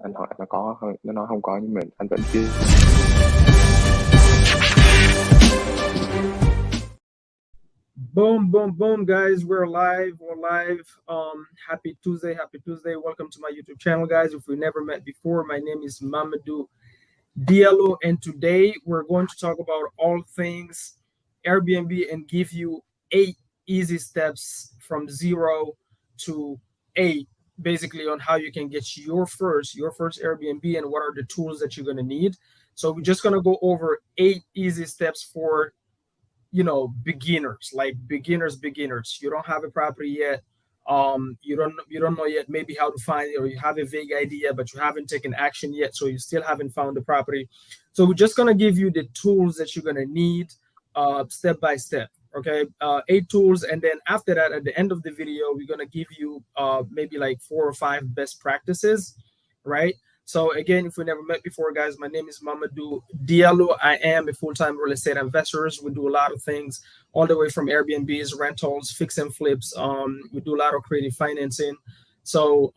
anh hỏi nó có thôi, nó nói không có nhưng mà anh vẫn chưa. Boom, boom, boom, guys. We're live. We're live. Happy Tuesday. Happy Tuesday. Welcome to my YouTube channel, guys. If we never met before, my name is Mamadou Diallo, and today we're going to talk about all things Airbnb and give you 8 easy steps from 0 to 8, basically on how you can get your first Airbnb and what are the tools that you're going to need. So we're just going to go over 8 easy steps for beginners, like beginners. You don't have a property yet. You don't know yet maybe how to find it, or you have a vague idea but you haven't taken action yet, so you still haven't found the property. So we're just going to give you the tools that you're going to need step by step. Okay, 8 tools, and then after that, at the end of the video, we're going to give you maybe like 4 or 5 best practices, right? So again, if we never met before, guys, my name is Mamadou Diallo. I am a full-time real estate investor. We do a lot of things, all the way from Airbnbs, rentals, fix and flips. We do a lot of creative financing. So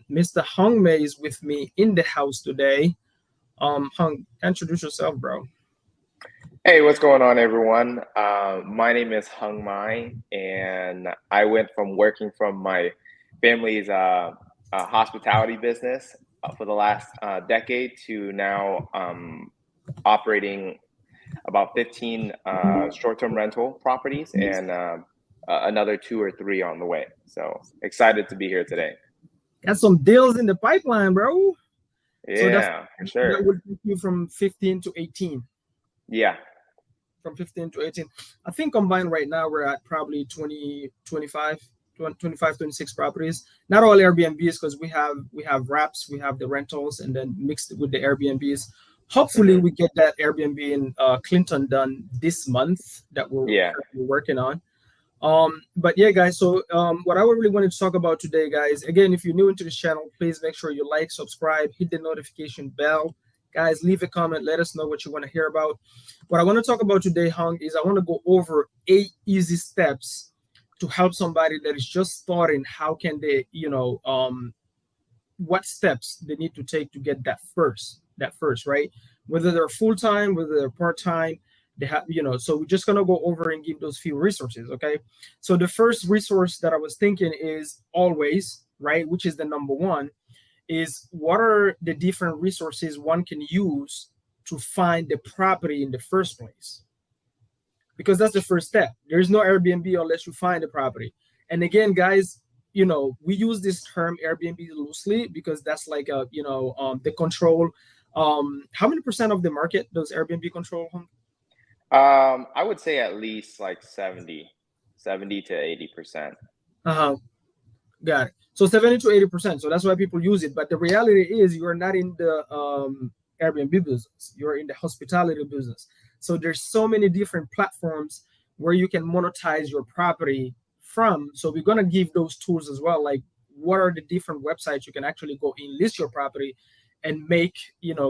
Mr. Hung Mei is with me in the house today. Hung, introduce yourself, bro. Hey, what's going on, everyone? My name is Hung Mai, and I went from working from my family's hospitality business for the last decade to now operating about 15 short-term rental properties and another 2 or 3 on the way. So excited to be here today. Got some deals in the pipeline, bro. Yeah, for sure. That would take you from 15 to 18. Yeah. From 15 to 18. I think combined right now we're at probably 25, 26 properties. Not all Airbnbs, because we have wraps, we have the rentals, and then mixed with the Airbnbs. Hopefully we get that Airbnb in Clinton done this month that we're working on. But yeah, guys, so what I really wanted to talk about today, guys, again, if you're new into this channel, please make sure you like, subscribe, hit the notification bell. Guys, leave a comment, let us know what you want to hear about. What I want to talk about today, Hung, is I want to go over 8 easy steps to help somebody that is just starting. How can they, what steps they need to take to get that first, right? Whether they're full-time, whether they're part-time, they have, so we're just going to go over and give those few resources. Okay. So the first resource that I was thinking is always, right, which is the number one, is what are the different resources one can use to find the property in the first place? Because that's the first step. There is no Airbnb unless you find the property. And again, guys, we use this term Airbnb loosely because that's like the control. How many percent of the market does Airbnb control? I would say at least like 70 to 80%. Got it. So 70 to 80%. So that's why people use it. But the reality is you are not in the Airbnb business. You're in the hospitality business. So there's so many different platforms where you can monetize your property from. So we're going to give those tools as well. Like, what are the different websites you can actually go list your property and make,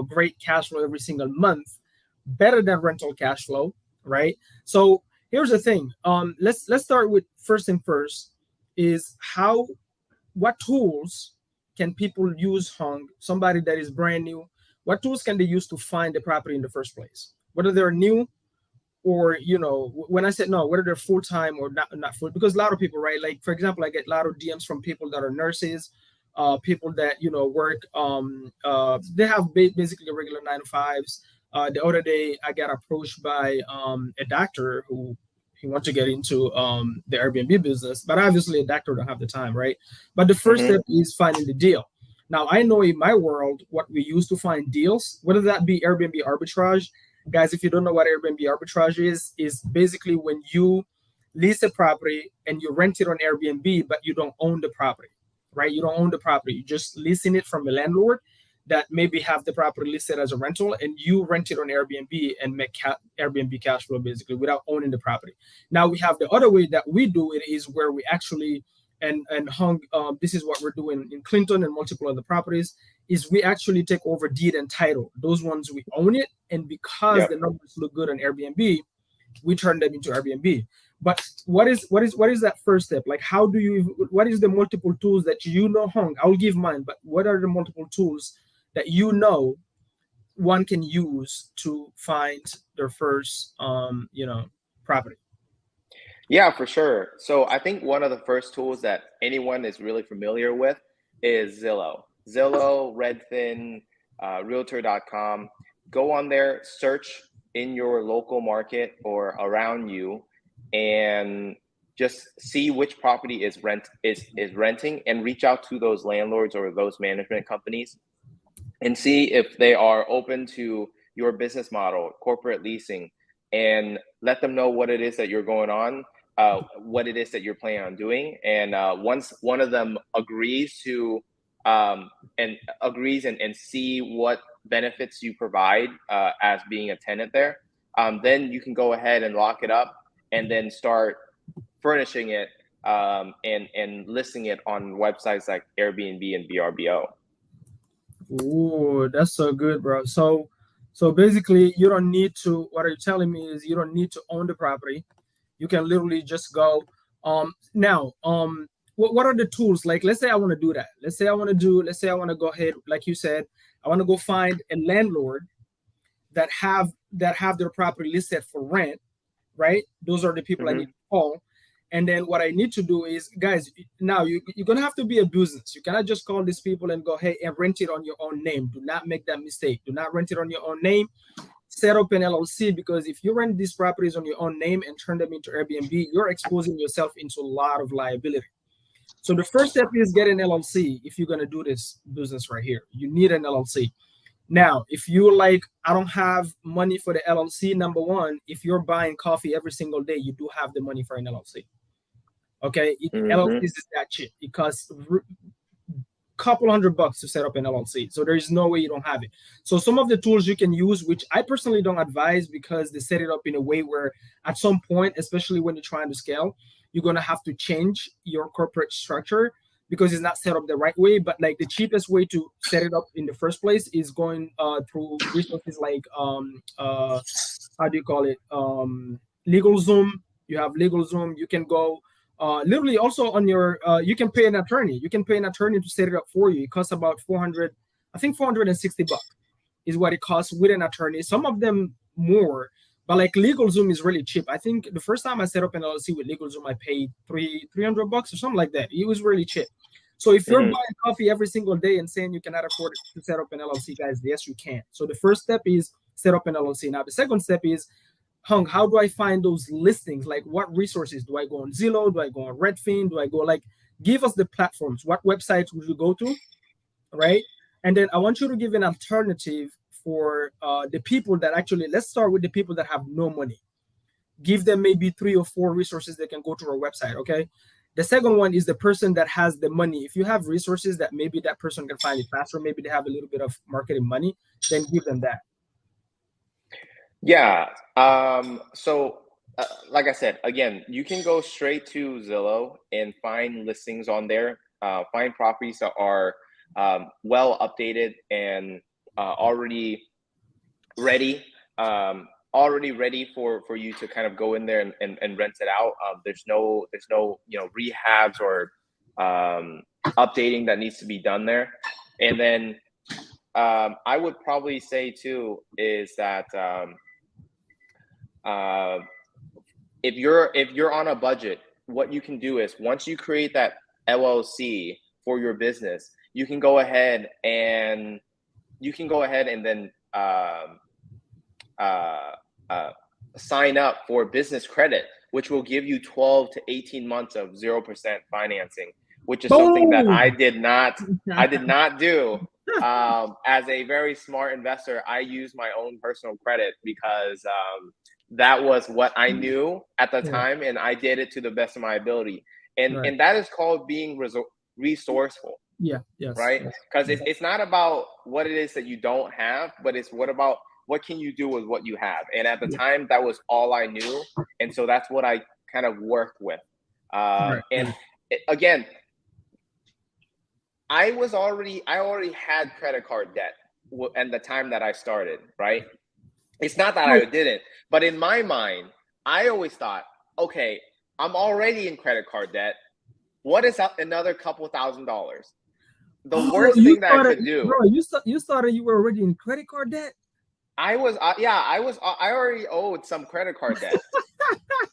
great cash flow every single month, better than rental cash flow, right? So here's the thing. Let's start with first is what tools can people use, Hung? Somebody that is brand new, what tools can they use to find the property in the first place? Whether they're new or, when I said no, whether they're full-time or not full, because a lot of people, right? Like, for example, I get a lot of DMs from people that are nurses, people that, work, they have basically regular 9-to-5s. The other day I got approached by a doctor who he wants to get into the Airbnb business, but obviously a doctor don't have the time, right? But the first step is finding the deal. Now, I know in my world what we use to find deals, whether that be Airbnb arbitrage. Guys, if you don't know what Airbnb arbitrage is basically when you lease a property and you rent it on Airbnb, but you don't own the property, right? You don't own the property. You're just leasing it from a landlord that maybe have the property listed as a rental, and you rent it on Airbnb and make Airbnb cash flow basically without owning the property. Now we have the other way that we do it is where we actually, and Hung, this is what we're doing in Clinton and multiple other properties, is we actually take over deed and title. Those ones we own it, and because the numbers look good on Airbnb, we turn them into Airbnb. But what is that first step? Like, how do you? What is the multiple tools that Hung? I'll give mine, but what are the multiple tools that one can use to find their first property? Yeah, for sure. So I think one of the first tools that anyone is really familiar with is Zillow. Zillow, Redfin, Realtor.com. Go on there, search in your local market or around you, and just see which property is renting, and reach out to those landlords or those management companies and see if they are open to your business model, corporate leasing, and let them know what it is that you're going on, what it is that you're planning on doing. And once one of them agrees to and agrees and see what benefits you provide as being a tenant there, then you can go ahead and lock it up and then start furnishing it and listing it on websites like Airbnb and VRBO. Ooh, that's so good, bro. So basically, you don't need to. What are you telling me is you don't need to own the property. You can literally just go. Now, what are the tools? Like, let's say I want to do that. Let's say I want to do. Let's say I want to go ahead, like you said, I want to go find a landlord that have their property listed for rent, right? Those are the people I need Mm-hmm. to call. And then what I need to do is, guys, now you're gonna have to be a business. You cannot just call these people and go, hey, and rent it on your own name. Do not make that mistake. Do not rent it on your own name. Set up an LLC, because if you rent these properties on your own name and turn them into Airbnb, you're exposing yourself into a lot of liability. So the first step is get an LLC. If you're gonna do this business right here, you need an LLC. Now, if you're like, I don't have money for the LLC, number one, if you're buying coffee every single day, you do have the money for an LLC. Okay, LLCs Mm-hmm. is that cheap. It costs couple $100 to set up an LLC. So there is no way you don't have it. So some of the tools you can use, which I personally don't advise because they set it up in a way where at some point, especially when you're trying to scale, you're gonna have to change your corporate structure because it's not set up the right way. But like the cheapest way to set it up in the first place is going through resources like how do you call it? LegalZoom. You have LegalZoom. You can go literally also on your you can pay an attorney. You can pay an attorney to set it up for you. It costs about 400, I think $460 is what it costs with an attorney. Some of them more, but like LegalZoom is really cheap. I think the first time I set up an LLC with LegalZoom, I paid $300 or something like that. It was really cheap. So if you're Mm-hmm. buying coffee every single day and saying you cannot afford to set up an LLC, guys, yes, you can. So the first step is set up an LLC. Now the second step is, Hung, how do I find those listings? Like, what resources do I go on? Zillow? Do I go on Redfin? Do I go like? Give us the platforms. What websites would you go to, right? And then I want you to give an alternative for the people that actually. Let's start with the people that have no money. Give them maybe 3 or 4 resources they can go to our website. Okay. The second one is the person that has the money. If you have resources that maybe that person can find it faster, maybe they have a little bit of marketing money, then give them that. Yeah. So, like I said, again, you can go straight to Zillow and find listings on there. Find properties that are well updated and already ready. Already ready for you to kind of go in there and rent it out. There's no rehabs or updating that needs to be done there. And then I would probably say too is that uh, if you're on a budget, what you can do is once you create that LLC for your business, you can go ahead and then uh, uh, sign up for business credit, which will give you 12 to 18 months of 0% financing, which is something that Boom. I did not do. As a very smart investor, I use my own personal credit because that was what I knew at the Yeah. time, and I did it to the best of my ability. And Right. and that is called being resourceful, Yeah. Yes. right? Yes. Because Yes. it's not about what it is that you don't have, but it's what can you do with what you have. And at the Yeah. time, that was all I knew, and so that's what I kind of worked with. Right. And again, I already had credit card debt and the time that I started, right? It's not that Right. I didn't, but in my mind, I always thought, okay, I'm already in credit card debt. What is another couple $1,000s? the Oh, worst thing that I could bro, do. you started, you were already in credit card debt? I was, yeah, I already owed some credit card debt.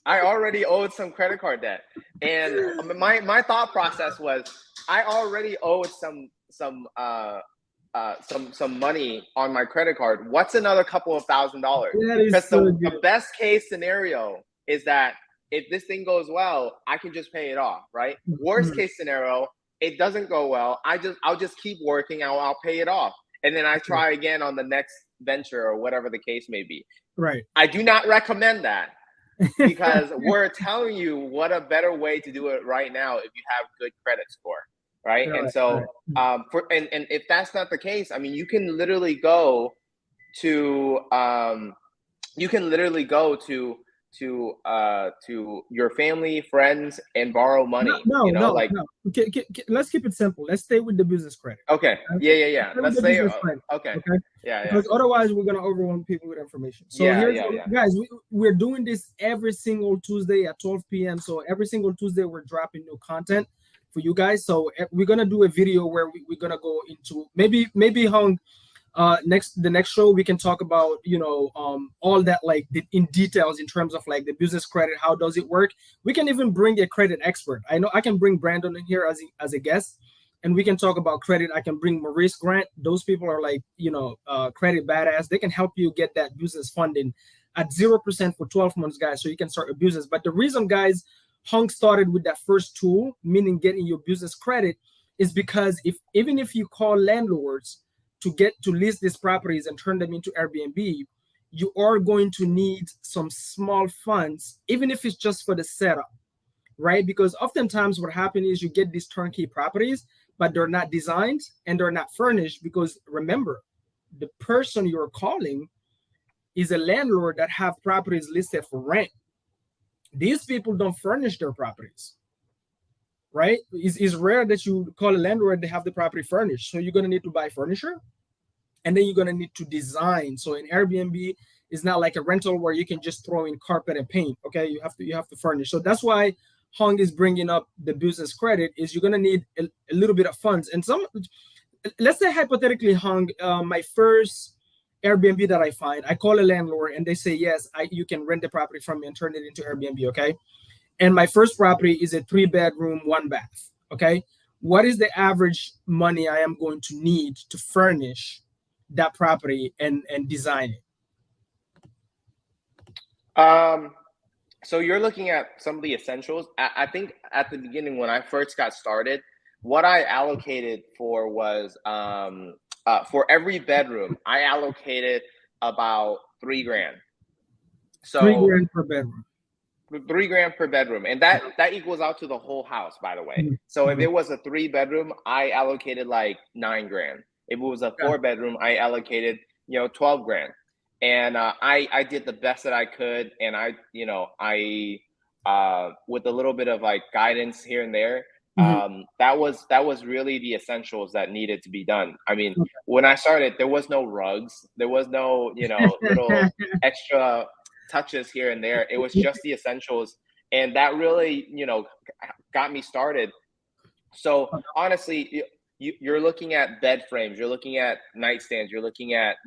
I already owed some credit card debt, and my thought process was I already owed some money on my credit card. What's another couple of $1,000? That is Because so the good. best case scenario is that if this thing goes well, I can just pay it off, right? Worst Mhm. case scenario, it doesn't go well. I'll just keep working. I'll pay it off, and then I try again on the next venture or whatever the case may be. Right. I do not recommend that because we're telling you what a better way to do it right now if you have good credit score, right? And Right, so right. Mhm. and if that's not the case, I mean, to you can literally go to your family, friends, and borrow No, money. no, no, Like, no. Okay, let's keep it simple. Let's stay with the business credit. okay, Okay? yeah, yeah, Let's yeah. stay with Let's the say, business credit. okay, Okay. yeah, yeah, Because otherwise we're gonna overwhelm people with information. So yeah, here's yeah, yeah. guys, we're doing this every single Tuesday at 12 p.m. So every single Tuesday we're dropping new content for you guys. So we're gonna do a video where we're gonna go into maybe Hung the next show we can talk about all that like in details in terms of like the business credit, how does it work. We can even bring a credit expert. I know I can bring Brandon in here as a guest, and we can talk about credit. I can bring Maurice Grant. Those people are like credit badass. They can help you get that business funding at 0% for 12 months, guys, so you can start a business. But the reason, guys, Hunk started with that first tool, meaning getting your business credit, is because if even if you call landlords to get to list these properties and turn them into Airbnb, you are going to need some small funds, even if it's just for the setup, right? Because oftentimes what happens is you get these turnkey properties, but they're not designed and they're not furnished. Because remember, the person you're calling is a landlord that have properties listed for rent. These people don't furnish their properties, right? It's rare that you call a landlord, they have the property furnished. So you're going to need to buy furniture, and then you're going to need to design. So in Airbnb, it's not like a rental where you can just throw in carpet and paint. Okay, you have to furnish. So that's why Hong is bringing up the business credit. Is you're going to need a little bit of funds. And some, let's say hypothetically, Hong, my first Airbnb that I find, I call a landlord and they say yes, you can rent the property from me and turn it into Airbnb. Okay, and my first property is a 3 bedroom, 1 bath. Okay, what is the average money I am going to need to furnish that property and design it? So you're looking at some of the essentials. I think at the beginning when I first got started, what I allocated for was for every bedroom, I allocated about 3 grand. Three So grand per bedroom. 3 grand per bedroom, and that equals out to the whole house, by the way. Mhm, So if mhm. it was a 3 bedroom, I allocated like 9 grand. If it was a Got 4 bedroom, I allocated 12 grand, and I did the best that I could, and I with a little bit of like guidance here and there. it. Mhm. That was really the essentials that needed to be done. I mean, when I started, there was no rugs, there was no little extra touches here and there. It was just the essentials, and that really got me started. So honestly, you're looking at bed frames, you're looking at nightstands, you're looking at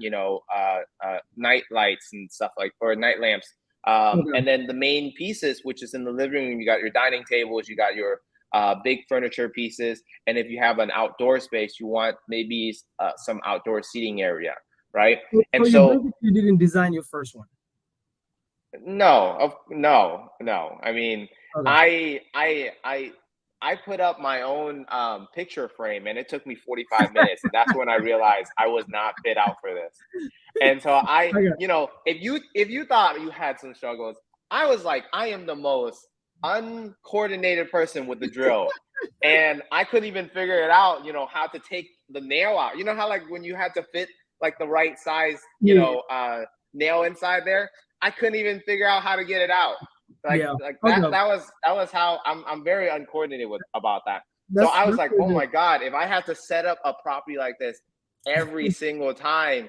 night lights and stuff like, or night lamps, Okay. and then the main pieces, which is in the living room. You got your dining tables, you got your big furniture pieces, and if you have an outdoor space, you want maybe some outdoor seating area, right? So And you so basically didn't design your first one. no. I mean, Okay. I I I I put up my own picture frame, and it took me 45 minutes, and that's when I realized I was not fit out for this. And so I got if you thought you had some struggles, I was like, I am the most uncoordinated person with the drill, and I couldn't even figure it out. How to take the nail out. You know how like when you had to fit like the right size, yeah, nail inside there. I couldn't even figure out how to get it out. Like yeah. like that Okay. that was how I'm very uncoordinated with about that. So That's I was that's like, pretty oh good. my God, if I had to set up a property like this every single time,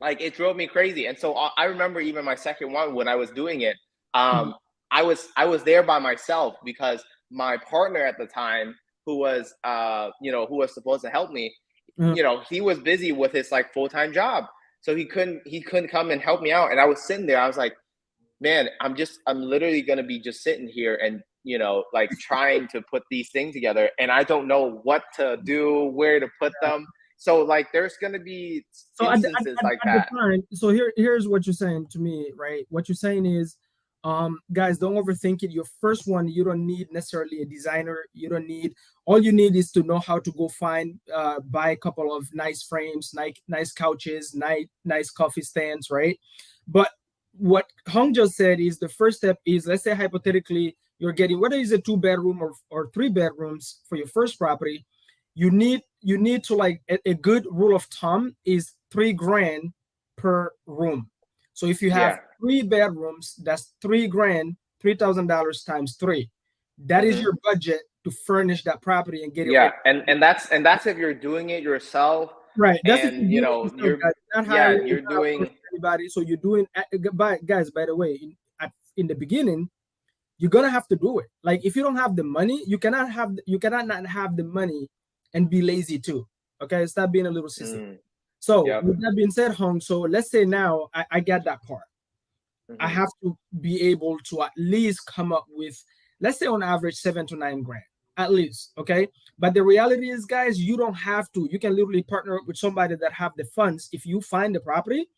like it drove me crazy. And so I remember even my second one when I was doing it, Mhm. I was there by myself because my partner at the time, who was who was supposed to help me, Mhm. he was busy with his like full-time job. So he couldn't come and help me out. And I was sitting there, I was like, man, I'm literally gonna be just sitting here and like trying to put these things together, and I don't know what to do, where to put them. So like there's gonna be So instances like at the that. time, so here's what you're saying to me, right? What you're saying is, guys, don't overthink it. Your first one, you don't need necessarily a designer. You don't need. All you need is to know how to go find, buy a couple of nice frames, nice couches, nice coffee stands, right? But what Hong just said is the first step is, let's say hypothetically you're getting, whether it's a 2 bedroom or 3 bedrooms for your first property, you need to, like, a good rule of thumb is 3 grand per room. So if you have Yeah. 3 bedrooms, that's 3 grand, $3,000 times three. That is Hmm. your budget to furnish that property and get it Yeah, ready. and that's if you're doing it yourself, Right. That's if and you're doing it yourself, you're guys. You're not yeah, hiring, you're you're not doing. approaching anybody. So you're doing, guys, by the way, in the beginning, you're gonna have to do it. Like, if you don't have the money, you cannot not have the money and be lazy too. Okay, stop being a little sissy. Mm, So yep. with that being said, Hong, so let's say now I get that part. I Hmm. have to be able to at least come up with, let's say on average, 7 to 9 grand at least. Okay. But the reality is, guys, you don't have to. You can literally partner up with somebody that have the funds. If you find the property,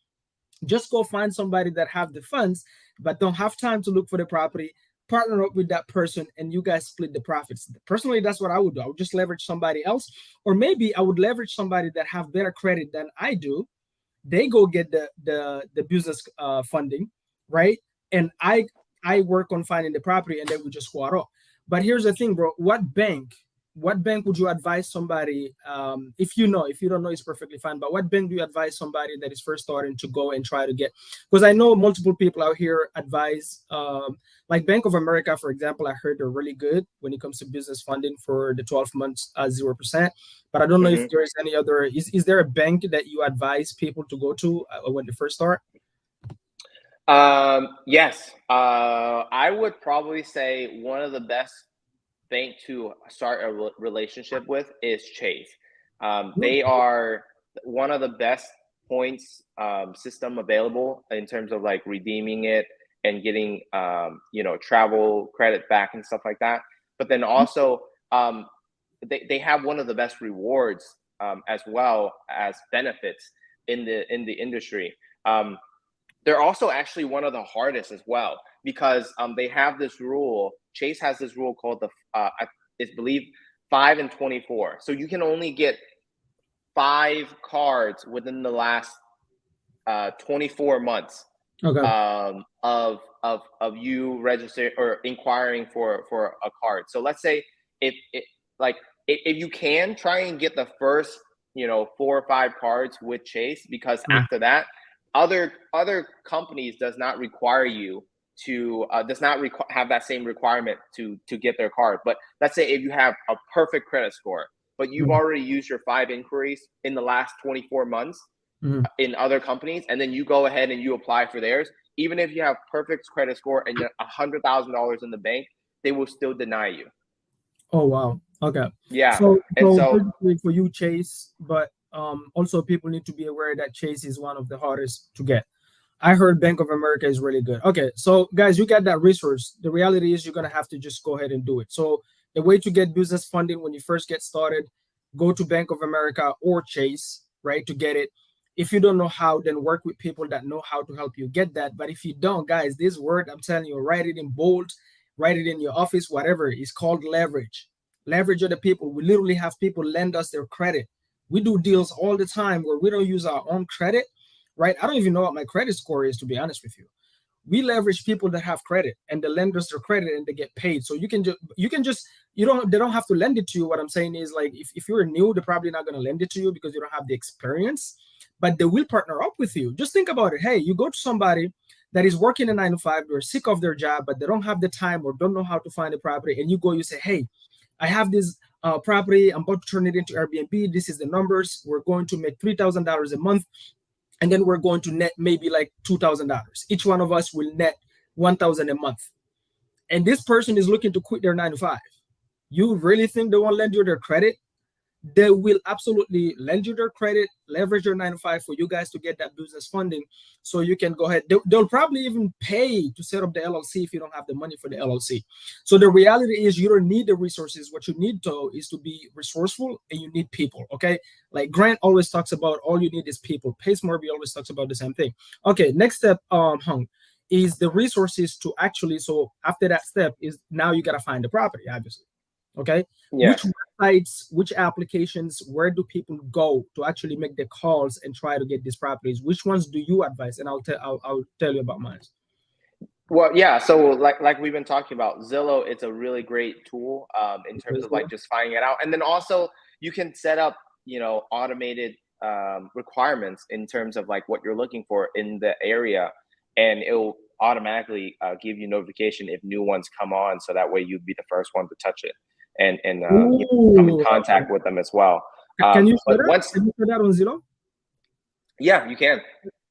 just go find somebody that have the funds but don't have time to look for the property. Partner up with that person and you guys split the profits. Personally, that's what I would do. I would just leverage somebody else, or maybe I would leverage somebody that have better credit than I do. They go get the business funding, right? And I work on finding the property, and then we just squat off. But here's the thing, bro. What bank would you advise somebody, if you don't know, it's perfectly fine, but what bank do you advise somebody that is first starting to go and try to get? Because I know multiple people out here advise, like Bank of America, for example. I heard they're really good when it comes to business funding for the 12 months, 0%. But I don't know if Hmm. there is any other. Is there a bank that you advise people to go to when they first start? Yes. I would probably say one of the best bank to start a relationship with is Chase. They are one of the best points system available in terms of like redeeming it and getting travel credit back and stuff like that. But then also they have one of the best rewards as well as benefits in the industry. Um, they're also actually one of the hardest as well because they have this rule. Chase has this rule called I believe 5 and 24. So you can only get 5 cards within the last 24 months Okay. of you registering or inquiring for a card. So let's say if it like if you can try and get the first 4 or 5 cards with Chase, because Mm. after that other companies does not require you to does not have that same requirement to get their card. But let's say if you have a perfect credit score, but you've Mm. already used your 5 inquiries in the last 24 months Mm. in other companies, and then you go ahead and you apply for theirs, even if you have perfect credit score and $100,000 in the bank, they will still deny you. Oh wow. Okay. Yeah, and So so basically for you, Chase, but also people need to be aware that Chase is one of the hardest to get. I heard Bank of America is really good. Okay, so guys, you got that resource. The reality is you're gonna have to just go ahead and do it. So the way to get business funding when you first get started, go to Bank of America or Chase, right, to get it. If you don't know how, then work with people that know how to help you get that. But if you don't, guys, this word I'm telling you, write it in bold, write it in your office, whatever. It's called leverage. Leverage other people. We literally have people lend us their credit. We do deals all the time where we don't use our own credit, right? I don't even know what my credit score is, to be honest with you. We leverage people that have credit and the lenders their credit and they get paid. So you can just they don't have to lend it to you. What I'm saying is, like, if you're new, they're probably not going to lend it to you because you don't have the experience, but they will partner up with you. Just think about it. Hey, you go to somebody that is working a 9 to 5, they're sick of their job, but they don't have the time or don't know how to find a property, and you say, hey, I have this property, I'm about to turn it into Airbnb. This is the numbers. We're going to make $3,000 a month, and then we're going to net maybe like $2,000. Each one of us will net 1,000 a month. And this person is looking to quit their 9 to 5. You really think they won't lend you their credit? They will absolutely lend you their credit, leverage your 9 to 5 for you guys to get that business funding, so you can go ahead. They'll probably even pay to set up the LLC if you don't have the money for the LLC. So the reality is, you don't need the resources. What you need to is to be resourceful, and you need people. Okay, like Grant always talks about, all you need is people. Pace Morby always talks about the same thing. Okay, next step, Hung, is the resources to actually. So after that step is, now you gotta find the property, obviously. Okay, which Yes. websites, which applications, where do people go to actually make the calls and try to get these properties? Which ones do you advise? And I'll tell you about mine. Well, yeah. So like we've been talking about, Zillow, it's a really great tool in terms of like just finding it out, and then also you can set up automated requirements in terms of like what you're looking for in the area, and it'll automatically give you notification if new ones come on, so that way you'd be the first one to touch it and come in Ooh, contact with them as well. can you show But that? once, Can you show that on Zillow? yeah, you can.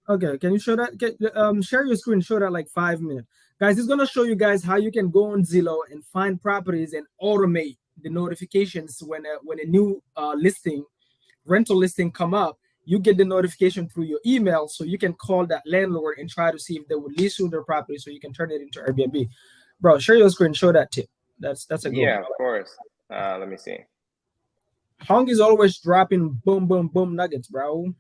Okay, can you show that? Share your screen. Show that like 5 minutes, guys. It's gonna show you guys how you can go on Zillow and find properties and automate the notifications when a new listing, rental listing come up. You get the notification through your email, so you can call that landlord and try to see if they would lease you their property, so you can turn it into Airbnb. Bro, share your screen. Show that tip. That's a good one. Yeah, of course. Let me see. Hong is always dropping boom, boom, boom nuggets, bro.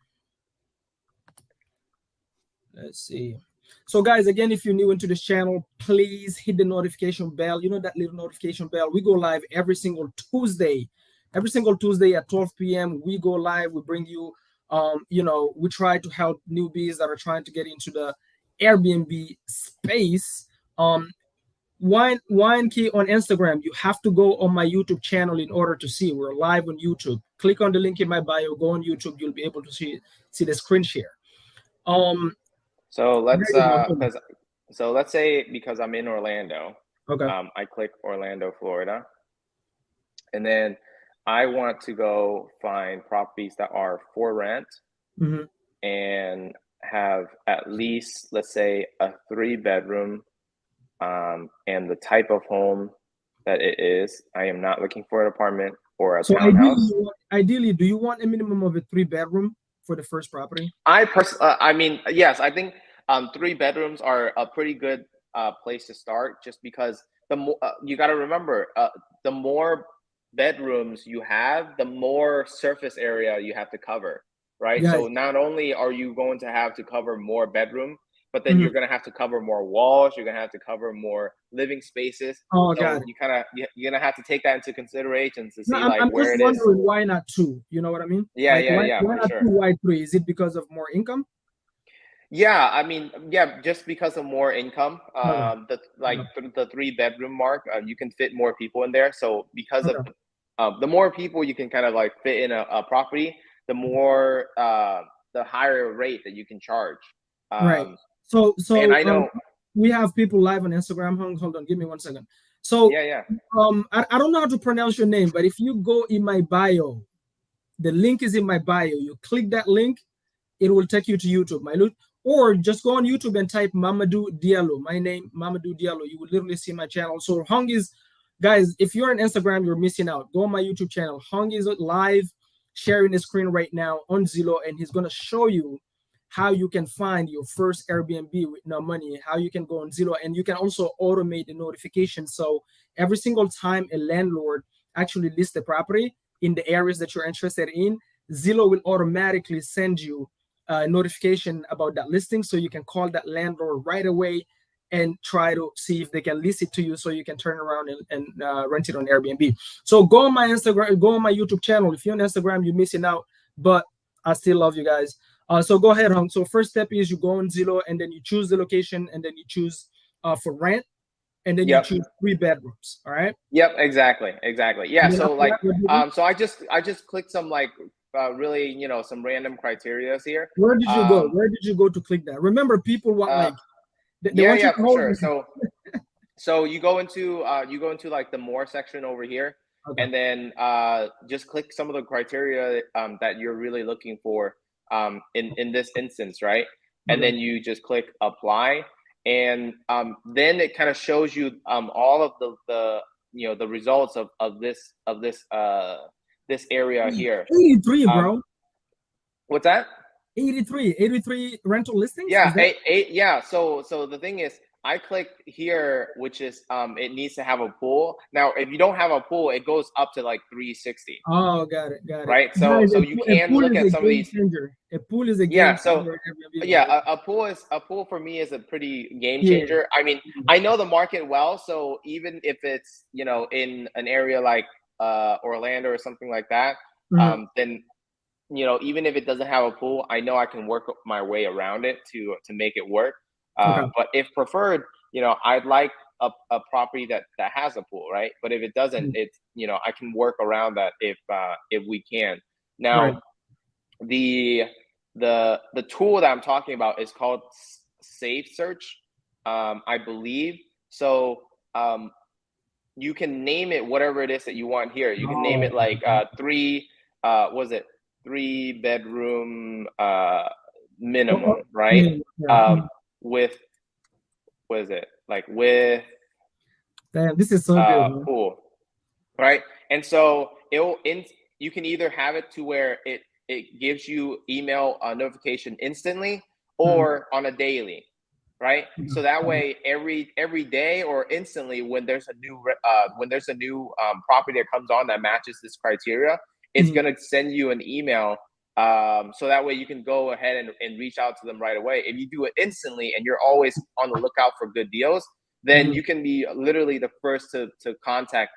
Let's see. So, guys, again, if you're new into this channel, please hit the notification bell. You know that little notification bell. We go live every single Tuesday. Every single Tuesday at 12 p.m. We go live. We bring you, we try to help newbies that are trying to get into the Airbnb space. Wine Key on Instagram. You have to go on my YouTube channel in order to see. We're live on YouTube. Click on the link in my bio. Go on YouTube. You'll be able to see the screen share. Um, So there you go. let's say because I'm in Orlando, Okay. I click Orlando, Florida, and then I want to go find properties that are for rent Mm-hmm. and have at least, let's say, a 3 bedroom, and the type of home that it is. I am not looking for an apartment or a So townhouse. ideally, do you want a minimum of a 3 bedroom for the first property? I mean, yes, I think 3 bedrooms are a pretty good place to start, just because the more you got to remember, the more bedrooms you have, the more surface area you have to cover, right? Guys. So not only are you going to have to cover more bedroom, but then Mhm. you're going to have to cover more walls. You're going to have to cover more living spaces. Oh, got So it. you're going to have to take that into consideration to No, see I'm like just where it is. wondering, why not two? You know what I mean? Yeah, Like, yeah, why yeah, why for not two? sure. Why three? Is it because of more income? Yeah, I mean, yeah, just because of more income, Okay. Okay. the 3 bedroom mark, you can fit more people in there. So because of Okay. the more people you can kind of like fit in a property, the more the higher rate that you can charge. Right. Um, So and so I know, we have people live on Instagram. Hold on, give me 1 second. So yeah, yeah. I don't know how to pronounce your name, but if you go in my bio, the link is in my bio. You click that link, it will take you to YouTube. Or just go on YouTube and type Mamadou Diallo. My name, Mamadou Diallo. You will literally see my channel. So Hong is, guys, if you're on Instagram, you're missing out. Go on my YouTube channel. Hong is live sharing the screen right now on Zillow, and he's gonna show you how you can find your first Airbnb with no money, how you can go on Zillow, and you can also automate the notification. So every single time a landlord actually lists the property in the areas that you're interested in, Zillow will automatically send you a notification about that listing, so you can call that landlord right away and try to see if they can list it to you, so you can turn around and rent it on Airbnb. So go on my Instagram, go on my YouTube channel. If you're on Instagram, you're missing out, but I still love you guys. So go ahead, Hung. So first step is you go on Zillow, and then you choose the location, and then you choose for rent, and then you Yep, choose 3 bedrooms. All right. yep, exactly, exactly. Yeah. And then So after that, like, what do you do? so I just clicked some like really some random criterias here. Where did you go? Um, Where did you go to click that? Remember, people want uh, like they yeah, want you yeah, to for hold sure. them. So you go into like the more section over here, Okay. and then just click some of the criteria that you're really looking for in this instance, right? And Okay. then you just click apply, and then it kind of shows you all of the the results this area here. 83, Um, bro. what's that? 83 rental listings. Yeah, Is that? yeah. So the thing is, I clicked here, which is it needs to have a pool. Now, if you don't have a pool, it goes up to like 360, Oh, got it, got it. right? So Guys, so you a can pool look is at a some of game these. changer. A pool is a Yeah. game So changer in Airbnb, by yeah, the way. a pool for me is a pretty game Yeah. changer. I mean, I know the market well, so even if it's in an area like Orlando or something like that, Mhm. then even if it doesn't have a pool, I know I can work my way around it to make it work. Okay. But if preferred, I'd like a property that has a pool, right? But if it doesn't, Mm. it's I can work around that if we can. Right. Now, the the tool that I'm talking about is called Safe Search, I believe. So you can name it whatever it is that you want here. You can name Oh, it like three. Was it 3 bedroom oh, oh, minimum, right? yeah, yeah. Um, with what is it like with Damn, this is so good, man. pool, right? And so you can either have it to where it gives you email notification instantly Mhm. or on a daily, right? So that way every day or instantly when there's a new property that comes on that matches this criteria, it's Mhm. going to send you an email, so that way you can go ahead and reach out to them right away. If you do it instantly and you're always on the lookout for good deals, then Mhm. you can be literally the first to contact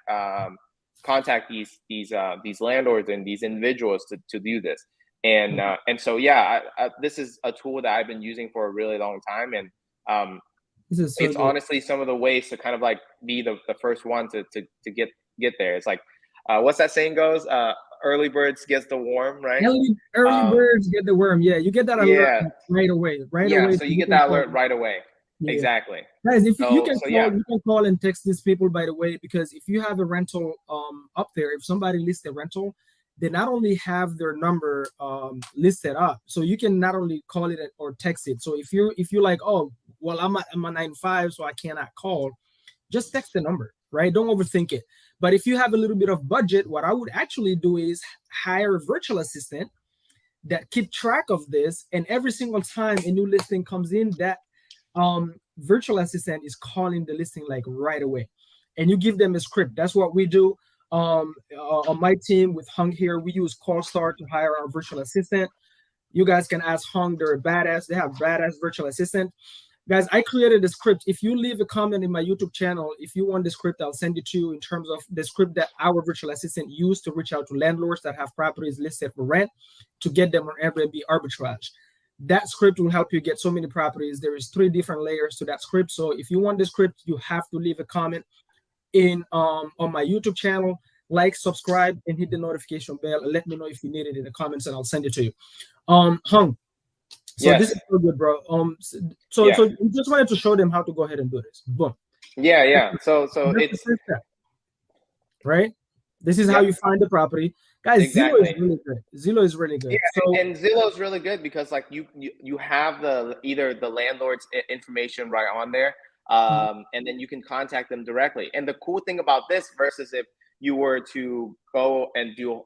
these landlords and these individuals to do this. And so yeah, this is a tool that I've been using for a really long time, and um, This is so it's good. honestly some of the ways to kind of like be the first one to get there. It's like what's that saying goes? Early birds gets the worm, right? Early Um, birds get the worm. Yeah, you get that alert yeah, right away. Right yeah. away, So so you you get can that call. alert right away. Yeah. Exactly. Guys, if you So can so call, yeah. you can call and text these people, by the way, because if you have a rental up there, if somebody lists a rental, they not only have their number listed up, so you can not only call it or text it. So if you like, oh well, I'm a 9 to 5, so I cannot call, just text the number, right? Don't overthink it. But if you have a little bit of budget, what I would actually do is hire a virtual assistant that keep track of this, and every single time a new listing comes in, that virtual assistant is calling the listing like right away, and you give them a script. That's what we do. On my team with Hung here, we use CallStar to hire our virtual assistant. You guys can ask Hung; they're badass. They have badass virtual assistant. Guys, I created a script. If you leave a comment in my YouTube channel, if you want the script, I'll send it to you in terms of the script that our virtual assistant used to reach out to landlords that have properties listed for rent to get them on Airbnb arbitrage. That script will help you get so many properties. There is 3 different layers to that script. So if you want the script, you have to leave a comment in on my YouTube channel, like, subscribe, and hit the notification bell. Let me know if you need it in the comments, and I'll send it to you. Hung, so this Yes. is so good, bro. So Yeah. you just wanted to show them how to go ahead and do this. Boom. Yeah. Yeah. So That's the it's first step, right? This is how yep. you find the property. Guys, Zillow is Exactly. really good. Zillow is really Yeah, good. So and Zillow is really good because like you have the either the landlord's information right on there, mhm, and then you can contact them directly. And the cool thing about this versus if you were to go and do,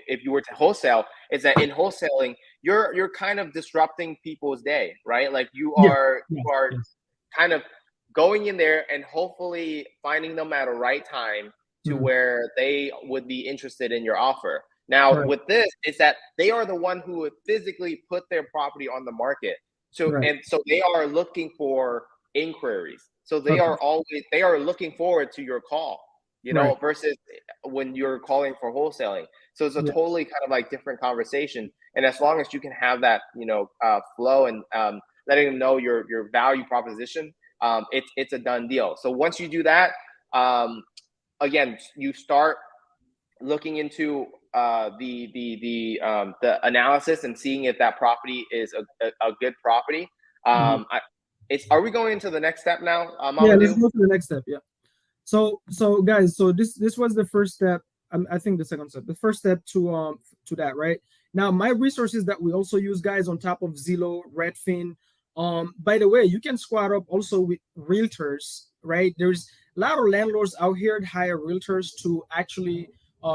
if you were to wholesale, is that in wholesaling you're kind of disrupting people's day, right? Like you yeah, are yeah, you are yes. kind of going in there and hopefully finding them at a right time to Mhm, where they would be interested in your offer. Now, right, with this, is that they are the one who would physically put their property on the market. So right. and so they are looking for inquiries. So Okay, they are looking forward to your call, right. versus when you're calling for wholesaling. So it's a Yeah, totally kind of like different conversation. And as long as you can have that, flow and letting them know your value proposition, it's a done deal. So once you do that, um, again, you start looking into the analysis and seeing if that property is a good property. mhm. Are we going into the next step now, Yeah. Let's Mamadou? go to the next step. Yeah. So guys, so this was the first step. I think the second step, the first step to that, right? Now, my resources that we also use, guys, on top of Zillow, Redfin. By the way, you can squad up also with realtors, right? A lot of landlords out here hire realtors to actually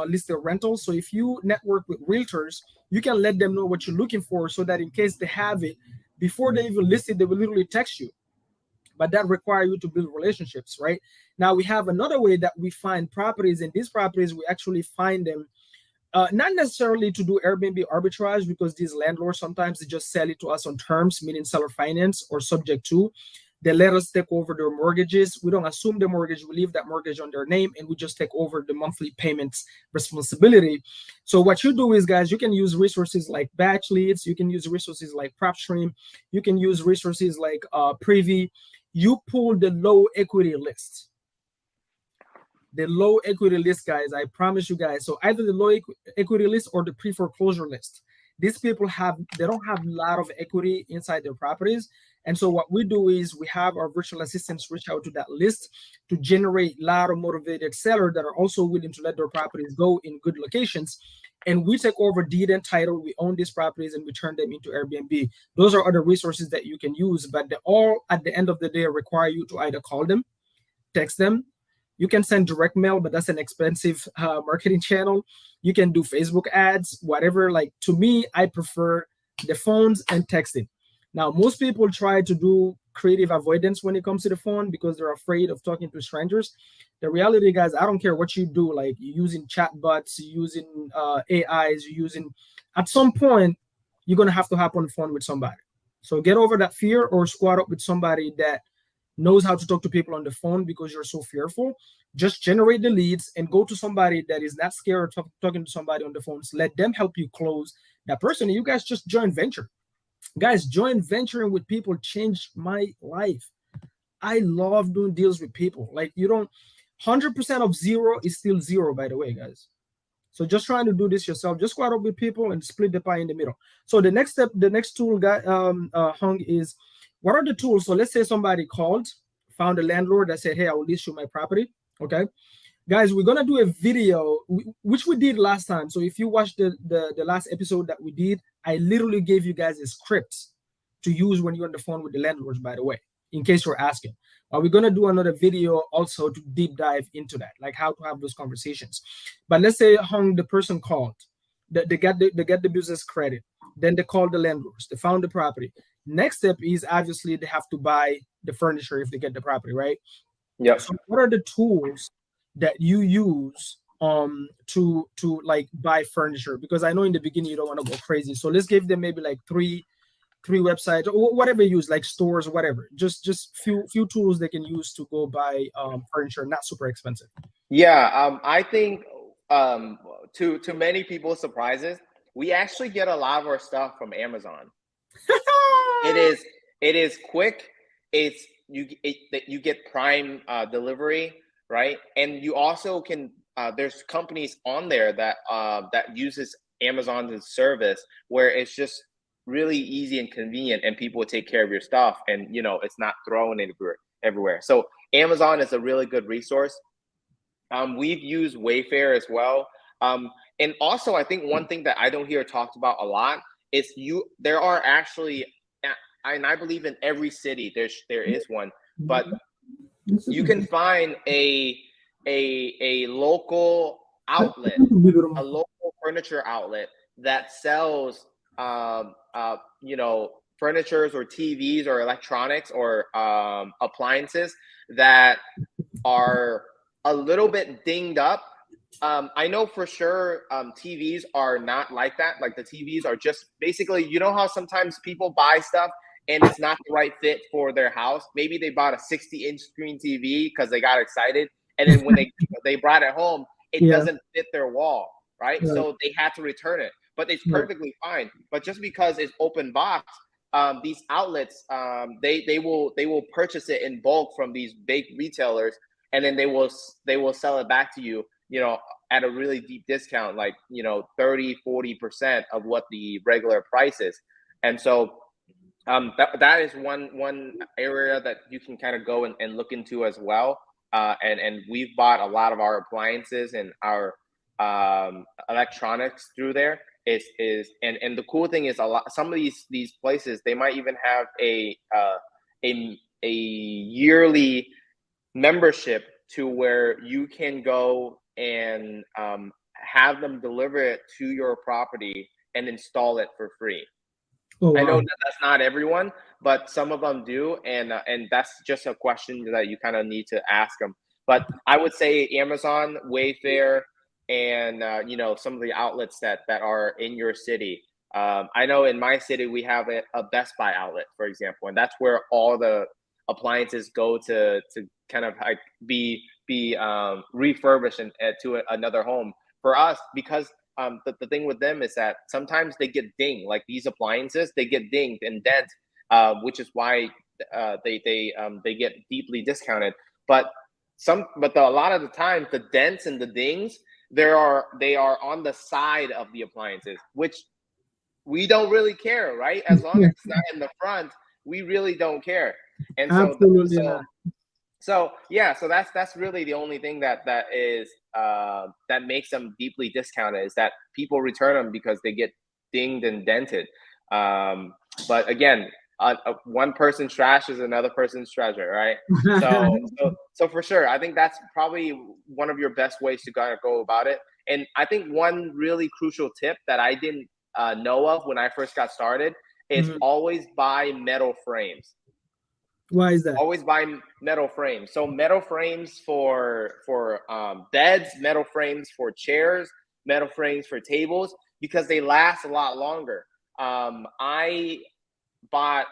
list their rentals. So if you network with realtors, you can let them know what you're looking for, so that in case they have it, before they even list it, they will literally text you. But that requires you to build relationships, right? Now we have another way that we find properties, and these properties we actually find them not necessarily to do Airbnb arbitrage, because these landlords sometimes they just sell it to us on terms, meaning seller finance or subject to. They let us take over their mortgages. We don't assume the mortgage, we leave that mortgage on their name, and we just take over the monthly payments responsibility. So what you do is, guys, you can use resources like Batch Leads, you can use resources like PropStream, you can use resources like Privy. You pull the low equity list. The low equity list, guys, I promise you guys. So either the low equity list or the pre-foreclosure list. These people they don't have a lot of equity inside their properties. And so what we do is we have our virtual assistants reach out to that list to generate a lot of motivated sellers that are also willing to let their properties go in good locations. And we take over deed and title. We own these properties and we turn them into Airbnb. Those are other resources that you can use, but they all at the end of the day require you to either call them, text them. You can send direct mail, but that's an expensive marketing channel. You can do Facebook ads, whatever. Like, to me, I prefer the phones and texting. Now, most people try to do creative avoidance when it comes to the phone because they're afraid of talking to strangers. The reality, guys, I don't care what you do. Like, you're using chatbots, you're using AIs, you're using. At some point, you're gonna have to hop on the phone with somebody. So get over that fear, or squad up with somebody that knows how to talk to people on the phone because you're so fearful. Just generate the leads and go to somebody that is not scared of talking to somebody on the phones. Let them help you close that person. And you guys just join venture. Guys, join venturing with people changed my life. I love doing deals with people. Like, you don't, 100% of zero is still zero, by the way, guys. So just trying to do this yourself. Just squad up with people and split the pie in the middle. So the next step, the next tool, Hung, is what are the tools? So let's say somebody called, found a landlord that said, "Hey, I will list you my property." Okay, guys, we're gonna do a video which we did last time. So if you watched the last episode that we did, I literally gave you guys a script to use when you're on the phone with the landlords, by the way, in case you're asking. We're gonna do another video also to deep dive into that, like how to have those conversations. But let's say, Hung, the person called, they get the business credit, then they call the landlords, they found the property. Next step is obviously they have to buy the furniture if they get the property, right? Yep. So what are the tools that you use to like buy furniture? Because I know in the beginning you don't want to go crazy. So let's give them maybe like three websites or whatever you use, like stores or whatever. Just few tools they can use to go buy furniture, not super expensive. Yeah, I think to many people's surprises, we actually get a lot of our stuff from Amazon. It is it is quick. It's you get prime delivery, right? And you also can there's companies on there that uses Amazon's service where it's just really easy and convenient, and people will take care of your stuff, and it's not thrown everywhere. So Amazon is a really good resource. We've used Wayfair as well. And also, I think one thing that I don't hear talked about a lot is there are actually, and I believe in every city there is one, but you can find a local outlet, a local furniture outlet that sells, furnitures or TVs or electronics or appliances that are a little bit dinged up. I know for sure TVs are not like that. Like, the TVs are just basically, how sometimes people buy stuff and it's not the right fit for their house. Maybe they bought a 60-inch screen TV because they got excited, and then when they brought it home, it Yeah. doesn't fit their wall, right? Right. So they had to return it, but it's Right. perfectly fine. But just because it's open box, these outlets, they will purchase it in bulk from these big retailers, and then they will sell it back to you, at a really deep discount, like 30-40% of what the regular price is. And so that is one area that you can kind of go and look into as well. And we've bought a lot of our appliances and our electronics through there. And the cool thing is, some of these places, they might even have a yearly membership to where you can go and have them deliver it to your property and install it for free. Oh I know wow. that that's not everyone, but some of them do, and that's just a question that you kind of need to ask them. But I would say Amazon, Wayfair, and some of the outlets that are in your city. I know in my city we have a Best Buy outlet, for example, and that's where all the appliances go to kind of like be refurbished and to another home. For us, because the thing with them is that sometimes they get dinged, like these appliances, they get dinged and dent, which is why they get deeply discounted. But a lot of the times, the dents and the dings, they are on the side of the appliances, which we don't really care, right? As long as it's not in the front, we really don't care. And Absolutely not. so yeah, so that's really the only thing that is that makes them deeply discounted, is that people return them because they get dinged and dented. Um, but again, one person's trash is another person's treasure, right? So for sure, I think that's probably one of your best ways to kind of go about it. And I think one really crucial tip that I didn't know of when I first got started is Mhm. always buy metal frames. Why is that? Always buy metal frames. So metal frames for beds, metal frames for chairs, metal frames for tables, because they last a lot longer. I bought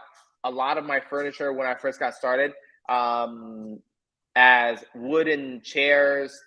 a lot of my furniture when I first got started as wooden chairs,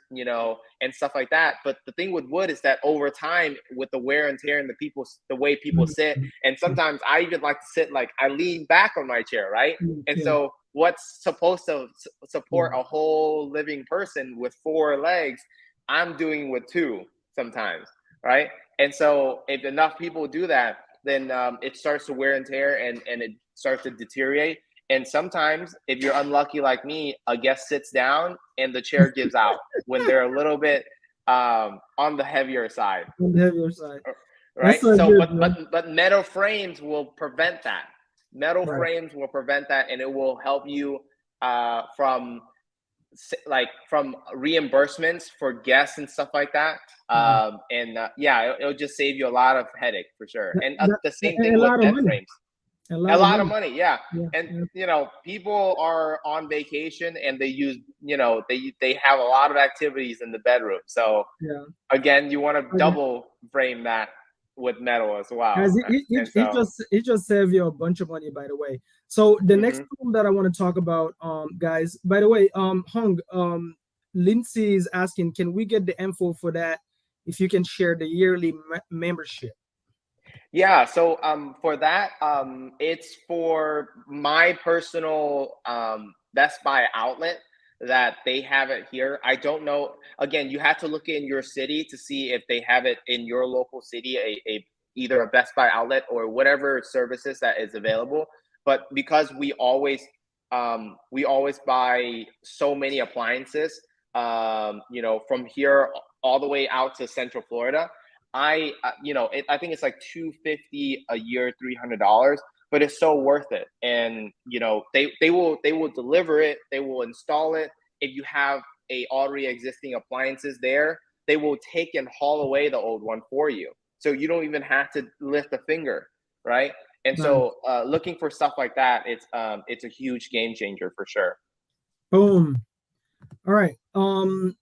and stuff like that. But the thing with wood is that over time, with the wear and tear and the way people sit, Mhm. and sometimes I even like to sit like I lean back on my chair, right? Mhm. And Yeah. so what's supposed to support Yeah. a whole living person with four legs, I'm doing with two sometimes, right? And so if enough people do that, then it starts to wear and tear, and it starts to deteriorate. And sometimes, if you're unlucky like me, a guest sits down and the chair gives out when they're a little bit on the heavier side, On the heavier side. That's right? so So, good, but bro. but but metal frames will prevent that. Metal Right. frames will prevent that, and it will help you from from reimbursements for guests and stuff like that. Mhm. And yeah, it'll just save you a lot of headache for sure. And the same A thing with lot of bed money. frames. A A lot of lot of money. money, yeah. Yeah. And Yeah. people are on vacation and they use, they have a lot of activities in the bedroom. So Yeah. again, you want to Okay. double frame that with metal as well. Guys, And so, it just saved you a bunch of money, by the way. So the next mhm. tool that I want to talk about, guys, by the way, Hung, Lindsay is asking, can we get the info for that? If you can share the yearly membership. Yeah, so for that, it's for my personal Best Buy outlet that they have it here. I don't know. Again, you have to look in your city to see if they have it in your local city, a either a Best Buy outlet or whatever services that is available. But because we always buy so many appliances, from here all the way out to Central Florida. I think it's like 250 a year, $300, but it's so worth it. And they will deliver it, they will install it. If you have a already existing appliances there, they will take and haul away the old one for you, so you don't even have to lift a finger, right? And Nice. so looking for stuff like that, it's a huge game changer for sure. Boom. All right.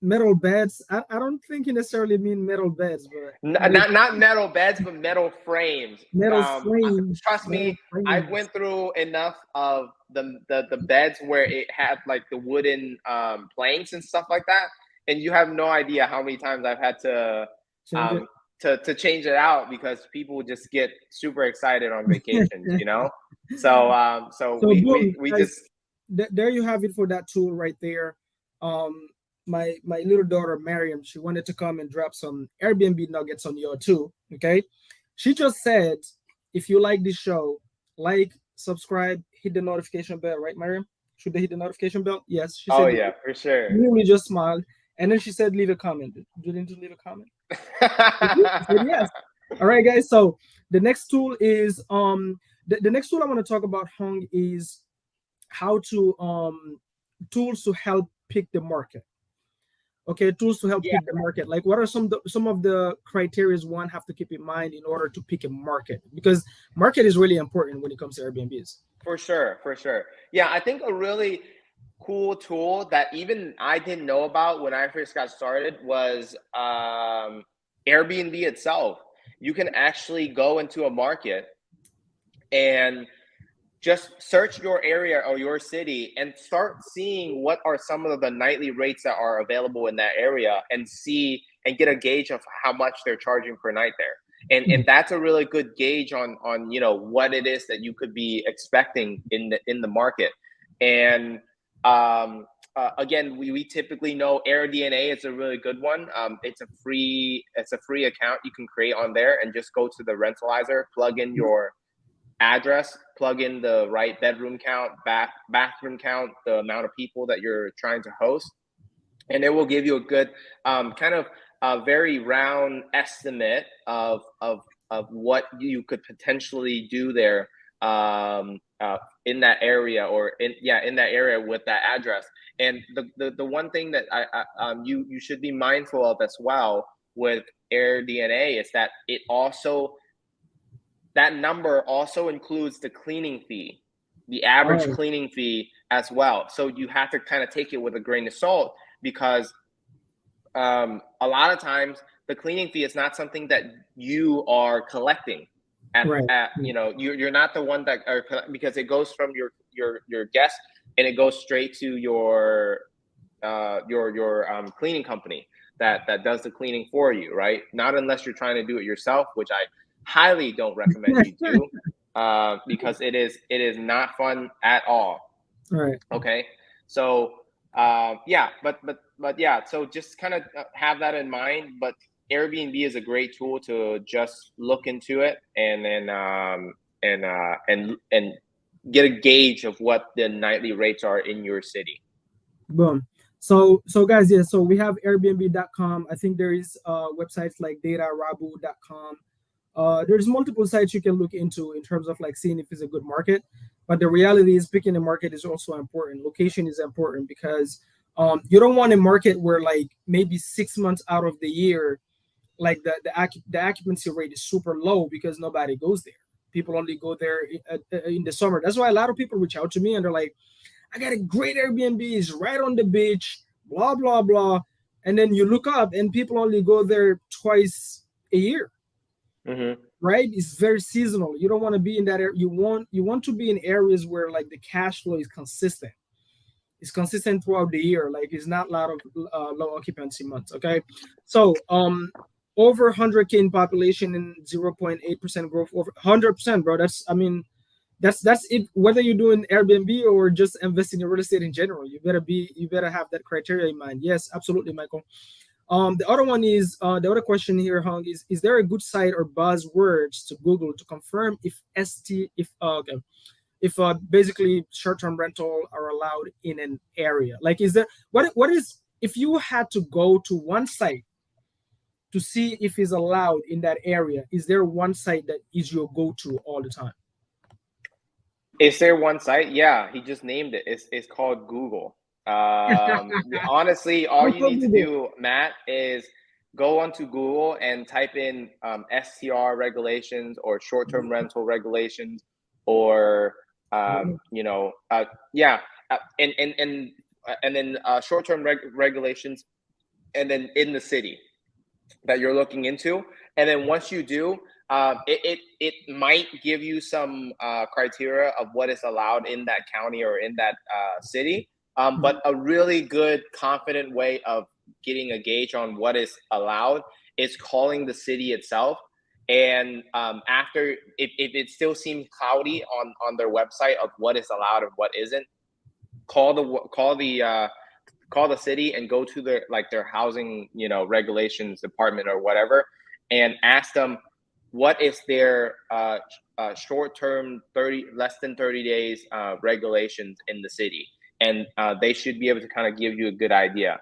Metal beds. I don't think you necessarily mean metal beds, but Not metal beds, but metal frames. metal frames. Trust Metal me, I frames. went through enough of the beds where it had like the wooden planks and stuff like that, and you have no idea how many times I've had Change it. um, to change it out because people just get super excited on vacations, you know. So So boom, we guys, just there you have it for that tool right there. Um, my little daughter Mariam, she wanted to come and drop some Airbnb nuggets on your too. Okay, she just said, if you like this show, like, subscribe, hit the notification bell. Right, Mariam? Should they hit the notification bell? Yes, she oh said. yeah, for sure. Literally just smiled, and then she said, leave a comment. Didn't you leave a comment? I said yes. All right, guys. So the next tool is the next tool I want to talk about, Hung, is how to tools to help pick the market. Okay, tools to help Yeah, pick the market. Like, what are some of the criteria one have to keep in mind in order to pick a market? Because market is really important when it comes to Airbnbs. for sure, for sure. Yeah, I think a really cool tool that even I didn't know about when I first got started was Airbnb itself. You can actually go into a market and just search your area or your city and start seeing what are some of the nightly rates that are available in that area, and see and get a gauge of how much they're charging per night there. And that's a really good gauge on what it is that you could be expecting in the market. And again, we typically know AirDNA is a really good one. It's a free account you can create on there, and just go to the rentalizer, plug in your address, plug in the right bedroom count, bathroom count, the amount of people that you're trying to host, and it will give you a good kind of a very round estimate of what you could potentially do there, in that area, or in that area with that address. And the one thing that you should be mindful of as well with AirDNA is that that number also includes the cleaning fee, the average Oh, cleaning fee as well. So you have to kind of take it with a grain of salt, because a lot of times the cleaning fee is not something that you are collecting right. you're not the one that are, because it goes from your guest, and it goes straight to your cleaning company that does the cleaning for you, right? Not unless you're trying to do it yourself, which I highly don't recommend you do, because it is not fun at all. Right. Okay, so yeah, but yeah, so just kind of have that in mind. But Airbnb is a great tool to just look into it, and then and get a gauge of what the nightly rates are in your city. Boom. So guys, yeah, so we have Airbnb.com. I think there is websites like datarabu.com. There's multiple sites you can look into in terms of like seeing if it's a good market. But the reality is picking a market is also important. Location is important because you don't want a market where like maybe 6 months out of the year, like the occupancy rate is super low because nobody goes there. People only go there in the summer. That's why a lot of people reach out to me and they're like, I got a great Airbnb, it's right on the beach, blah blah blah. And then you look up and people only go there twice a year, Hmm. right? It's very seasonal. You don't want to be in that area. You want to be in areas where like the cash flow is consistent. It's consistent throughout the year. Like it's not a lot of low occupancy months. Okay, so over 100K in population and 0.8% growth, over 100%, bro. That's, I mean, that's it. Whether you're doing Airbnb or just investing in real estate in general, you better have that criteria in mind. Yes, absolutely, Michael. The other one is the other question here, Hung, is there a good site or buzzwords to Google to confirm if st if okay, if basically short-term rental are allowed in an area? Like, is there what is, if you had to go to one site to see if it's allowed in that area, is there one site that is your go-to all the time? Is there one site? Yeah, he just named it. It's called Google. Honestly, all you Also need to Google. do, Matt, is go onto Google and type in STR regulations, or short-term rental regulations, or yeah, and then short-term regulations, and then in the city that you're looking into. And then once you do, it might give you some criteria of what is allowed in that county or in that city. But a really good, confident way of getting a gauge on what is allowed is calling the city itself. And after, if it still seems cloudy on their website of what is allowed and what isn't, call the city and go to their housing regulations department or whatever, and ask them what is their short-term 30 less than 30 days regulations in the city, and they should be able to kind of give you a good idea.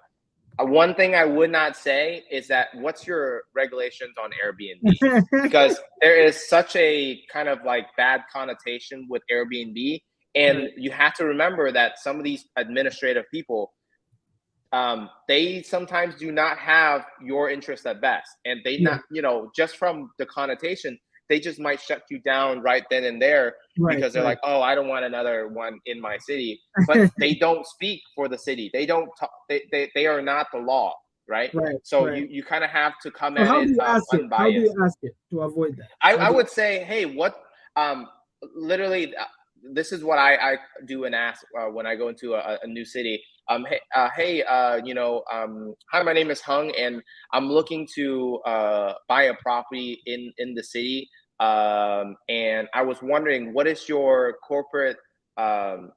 One thing I would not say is that what's your regulations on Airbnb, because there is such a kind of like bad connotation with Airbnb, and Right. you have to remember that some of these administrative people they sometimes do not have your interest at best, and they Yeah. not, just from the connotation, they just might shut you down right then and there Right. because they're Right. like, oh, I don't want another one in my city, but they don't speak for the city. They don't talk, they are not the law, right? Right. So Right. you kind of have to come So at how do it you ask it? How do you unbiased. ask it to avoid that? How I do you, would say, hey, what, um, literally, this is what I do and ask when I go into a new city. Hey, hi, my name is Hung, and I'm looking to buy a property in the city. And I was wondering, what is um,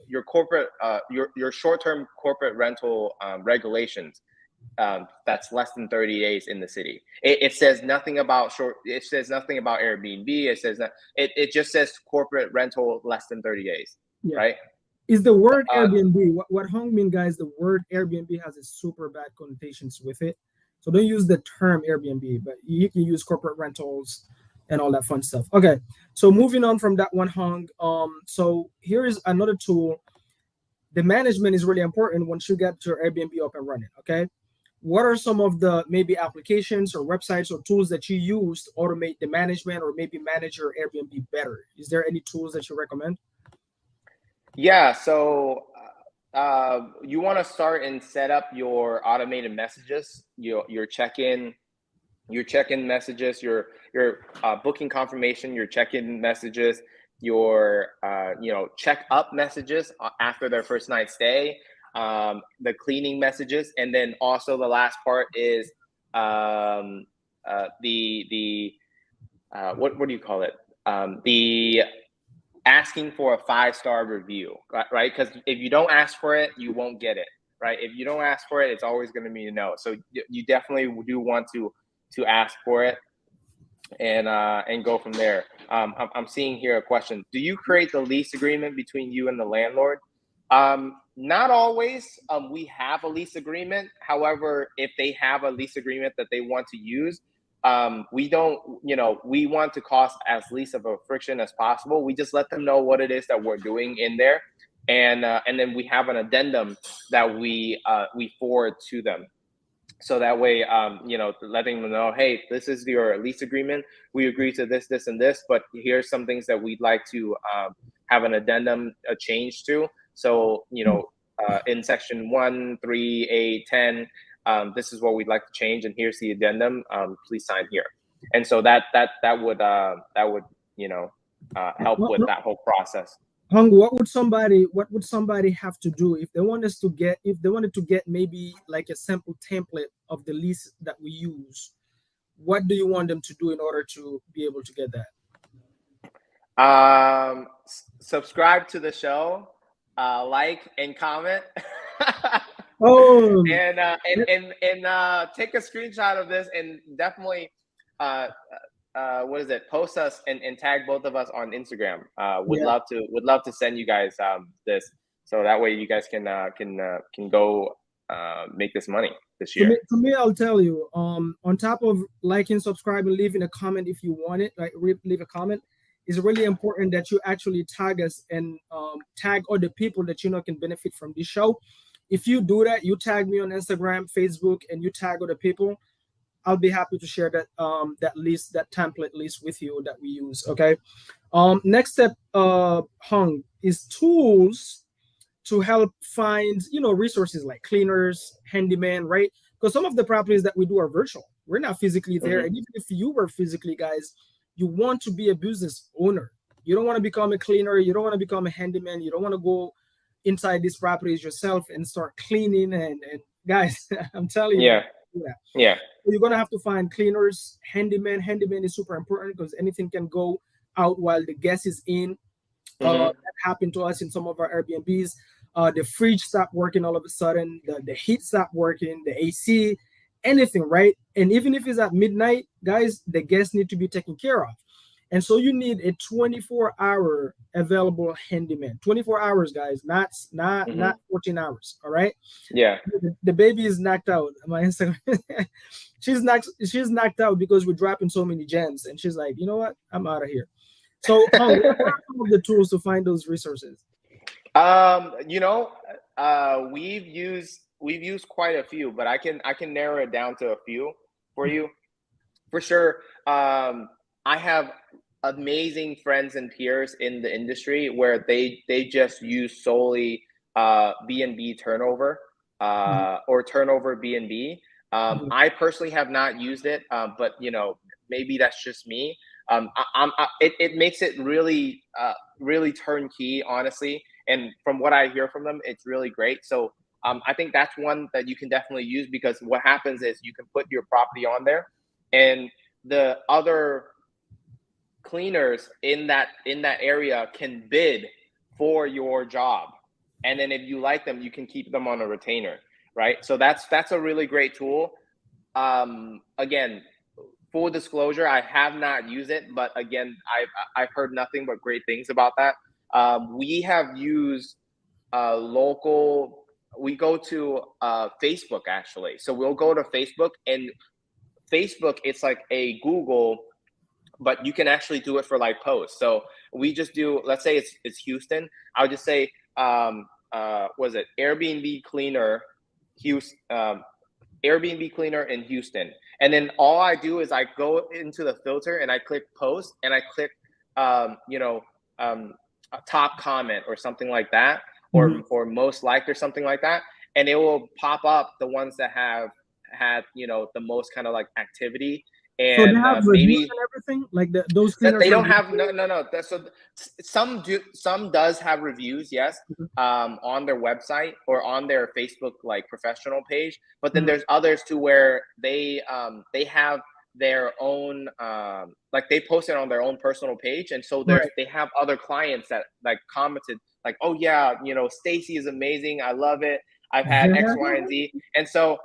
your short term corporate rental regulations? That's less than 30 days in the city. It says nothing about it says nothing about Airbnb. It says that it just says corporate rental less than 30 days, yeah. right? Is the word Uh, Airbnb, what Hong mean, guys, the word Airbnb has a super bad connotations with it. So don't use the term Airbnb, but you can use corporate rentals and all that fun stuff. Okay. So moving on from that one, Hong. So here is another tool. The management is really important once you get your Airbnb up and running. Okay. What are some of the maybe applications or websites or tools that you use to automate the management or maybe manage your Airbnb better? Is there any tools that you recommend? yeah, so you want to start and set up your automated messages, your check-in messages, your booking confirmation, your check-in messages, your check up messages after their first night stay, the cleaning messages, and then also the last part is the what do you call it? The asking for a 5-star review, right? Because if you don't ask for it, you won't get it, right? If you don't ask for it, it's always going to be a no. So you definitely do want to ask for it and go from there. I'm seeing here a question: do you create the lease agreement between you and the landlord? Not always. We have a lease agreement. However, if they have a lease agreement that they want to use, we don't. We want to cause as least of a friction as possible. We just let them know what it is that we're doing in there, and then we have an addendum that we forward to them. So that way, letting them know, hey, this is your lease agreement. We agree to this, this, and this, but here's some things that we'd like to have an addendum, a change to. So, in section 1, 3, 8, 10, this is what we'd like to change, and here's the addendum. Please sign here. And so that would help with that whole process. Hung, what would somebody have to do if they wanted to get maybe like a sample template of the list that we use? What do you want them to do in order to be able to get that? Subscribe to the show, like and comment, Oh, and take a screenshot of this and definitely uh, what is it? Post us and tag both of us on Instagram. yeah. Would love to send you guys this, so that way you guys can go make this money this year. To me, I'll tell you. On top of liking, subscribing, leaving a comment if you want it, like leave a comment. It's really important that you actually tag us and tag other people that you know can benefit from this show. If you do that, you tag me on Instagram, Facebook, and you tag other people. I'll be happy to share that list, that template list with you that we use. Okay. Next step, Hung, is tools to help find resources like cleaners, handyman, right? Because some of the properties that we do are virtual. We're not physically there, Mm-hmm. and even if you were physically, guys, you want to be a business owner. You don't want to become a cleaner. You don't want to become a handyman. You don't want to go inside these properties yourself and start cleaning. And guys, I'm telling you, Yeah, yeah, yeah. you're gonna have to find cleaners, handyman. Handyman is super important because anything can go out while the guest is in. Mm-hmm. That happened to us in some of our Airbnbs. The fridge stopped working all of a sudden. The heat stopped working. The AC, anything, right? And even if it's at midnight, guys, the guests need to be taken care of. And so you need a 24-hour available handyman. 24 hours, guys, not Mm-hmm. 14 hours. All right. Yeah. The baby is knocked out. My Instagram, she's knocked out because we're dropping so many gems, and she's like, you know what? I'm out of here. So, what are some of the tools to find those resources? Um, you know, we've used we've used quite a few, but I can narrow it down to a few for you. For sure. I have amazing friends and peers in the industry where they just use solely B&B turnover Mhm. or turnover B&B. Mhm. I personally have not used it, but maybe that's just me. It makes it really really turnkey, honestly. And from what I hear from them, it's really great. So I think that's one that you can definitely use, because what happens is you can put your property on there, and the other cleaners in that area can bid for your job, and then if you like them, you can keep them on a retainer, right? So that's a really great tool. Again, full disclosure, I have not used it, but again, I've heard nothing but great things about that. We have used local. We go to Facebook, actually. So we'll go to Facebook, and Facebook, it's like a Google, but you can actually do it for like posts. So we just do, let's say it's Houston. I'll just say, was it Airbnb cleaner, Houston, Airbnb cleaner in Houston. And then all I do is I go into the filter and I click post, and I click, um, you know, um, a top comment or something like that, Mhm. or most liked or something like that, and it will pop up the ones that have had the most kind of like activity, So they and have reviews maybe and everything. Like those that cleaners they have don't have. No, reviews. no, no. So some does have reviews, yes, Mhm. on their website or on their Facebook like professional page. But then Mhm. there's others to where they have their own, like they post it on their own personal page, and so Right. they have other clients that like commented like, oh yeah, Stacy is amazing, I love it, I've had X, Y, and Z, and so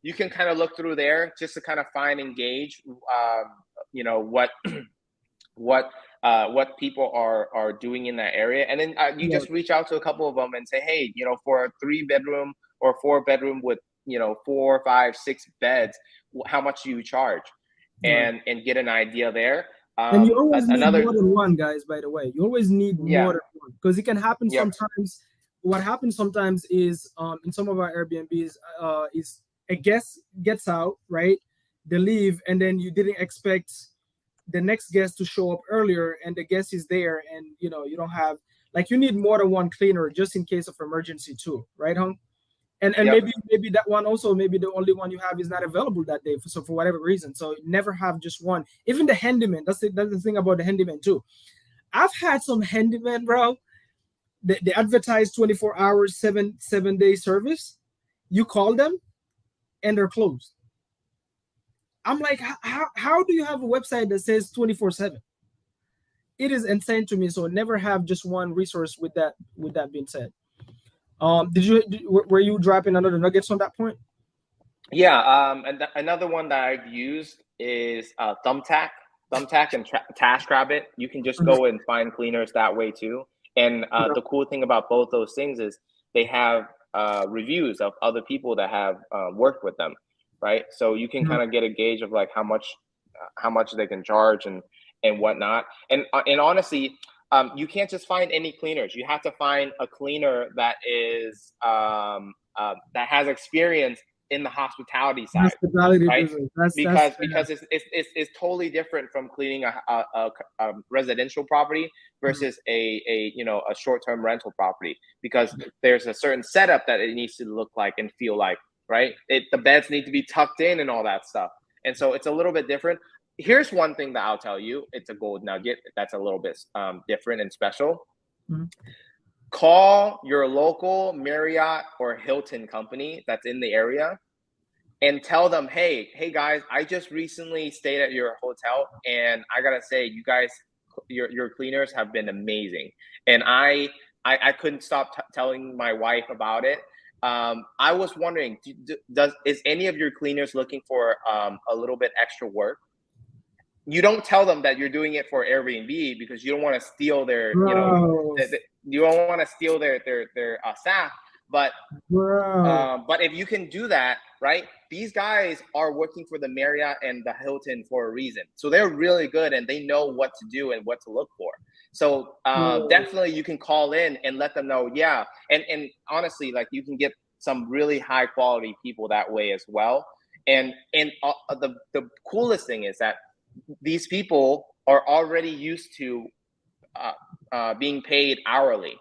you can kind of look through there just to kind of find and gauge what what people are doing in that area, and then you Yeah. just reach out to a couple of them and say, hey, for a 3 bedroom or 4 bedroom with 4, 5, 6 beds, how much do you charge, Right. and get an idea there. And you always need Another. more than one, guys, by the way. You always need more Yeah. than one because it can happen Yep. sometimes. What happens sometimes is in some of our Airbnbs is a guest gets out, right? They leave, and then you didn't expect the next guest to show up earlier, and the guest is there, and you don't have like you need more than one cleaner just in case of emergency too, right, hon? And Yep. maybe that one also, maybe the only one you have is not available that day, so for whatever reason, so never have just one. Even the handyman, that's the thing about the handyman too. I've had some handyman, bro. They advertise 24 hours, seven day service. You call them and they're closed. I'm like, how do you have a website that says 24/7? It is insane to me. So never have just one resource. With that being said, were you dropping another nuggets on that point? Yeah, and another one that I've used is Thumbtack. Thumbtack and TaskRabbit. You can just Mhm. go and find cleaners that way too. And Yeah. the cool thing about both those things is they have reviews of other people that have worked with them, right? So you can Mhm. kind of get a gauge of like how much they can charge and whatnot. And honestly, you can't just find any cleaners. You have to find a cleaner that is that has experience in the hospitality side, Hospitality right? business. That's Because it's totally different from cleaning a residential property Mhm. versus a short term rental property, because there's a certain setup that it needs to look like and feel like, right? The beds need to be tucked in and all that stuff, and so it's a little bit different. Here's one thing that I'll tell you: it's a gold nugget that's a little bit different and special. Mhm. Call your local Marriott or Hilton company that's in the area and tell them, hey guys, I just recently stayed at your hotel, and I gotta say, you guys, your cleaners have been amazing, and I couldn't stop telling my wife about it. I was wondering, does is any of your cleaners looking for a little bit extra work? You don't tell them that you're doing it for Airbnb, because you don't want to steal their, Bro, you don't want to steal their staff, but bro. but if you can do that, right? These guys are working for the Marriott and the Hilton for a reason. So they're really good and they know what to do and what to look for. So Bro. definitely you can call in and let them know. Yeah. And honestly, like you can get some really high quality people that way as well. And the coolest thing is that these people are already used to uh, being paid hourly.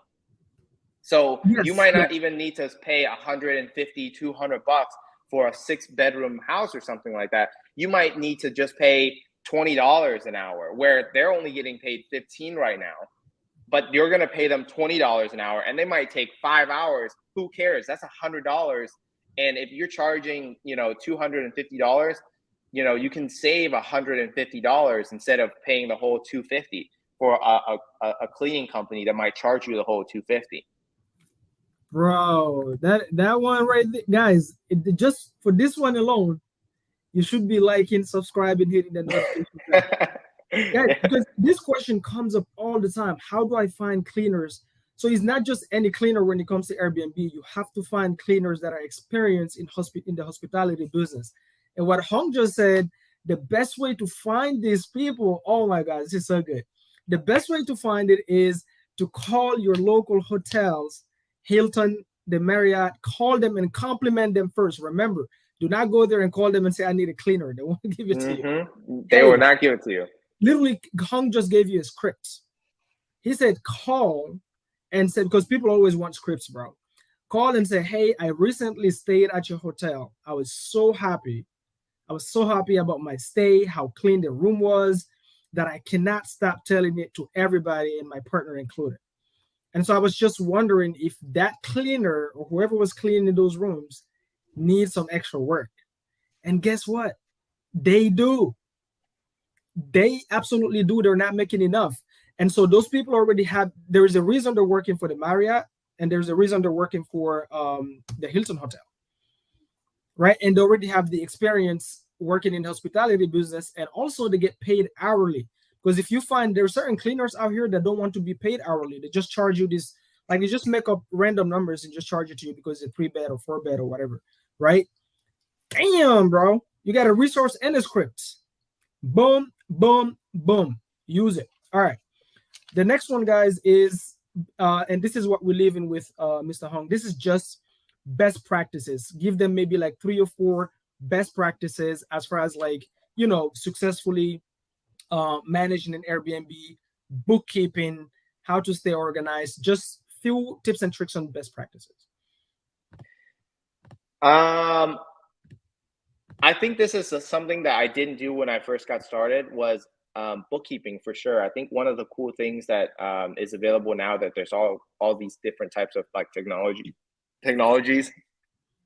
So you Yes, might yes. not even need to pay 150, $200 for a 6 bedroom house or something like that. You might need to just pay $20 an hour, where they're only getting paid 15 right now, but you're going to pay them $20 an hour, and they might take 5 hours. Who cares? That's $100. And if you're charging, $250, you can save $150 instead of paying the whole 250 for a cleaning company that might charge you the whole 250. Bro, that one right there, guys. Just for this one alone, you should be liking, subscribing, hitting the notification bell. Guys, because this question comes up all the time. How do I find cleaners? So it's not just any cleaner when it comes to Airbnb. You have to find cleaners that are experienced in the hospitality business. And what Hong just said, the best way to find these people, oh my God, this is so good. The best way to find it is to call your local hotels, Hilton, the Marriott, call them and compliment them first. Remember, do not go there and call them and say, I need a cleaner. They won't give it to you. They will Hey, not give it to you. literally, Hong just gave you a script. He said, call and said, because people always want scripts, bro. Call and say, hey, I recently stayed at your hotel. I was so happy. I was so happy about my stay, how clean the room was, that I cannot stop telling it to everybody and my partner included. And so I was just wondering if that cleaner or whoever was cleaning those rooms needs some extra work. And guess what? They do. They absolutely do. They're not making enough. And so those people already have, there is a reason they're working for the Marriott and there's a reason they're working for the Hilton Hotel, right? And they already have the experience working in the hospitality business, and also they get paid hourly. Because if you find there are certain cleaners out here that don't want to be paid hourly, they just charge you this, like they just make up random numbers and just charge it to you because it's a 3 bed or 4 bed or whatever, right? Damn, bro, you got a resource and a script. Boom, boom, boom. Use it. All right. The next one, guys, is and this is what we're leaving with, Mr. Hong. This is just best practices. Give them maybe like 3 or 4 best practices as far as like successfully managing an Airbnb, bookkeeping, how to stay organized. Just few tips and tricks on best practices. Um, I think this is something that I didn't do when I first got started, was bookkeeping for sure. I think one of the cool things that is available now, that there's all these different types of like technologies,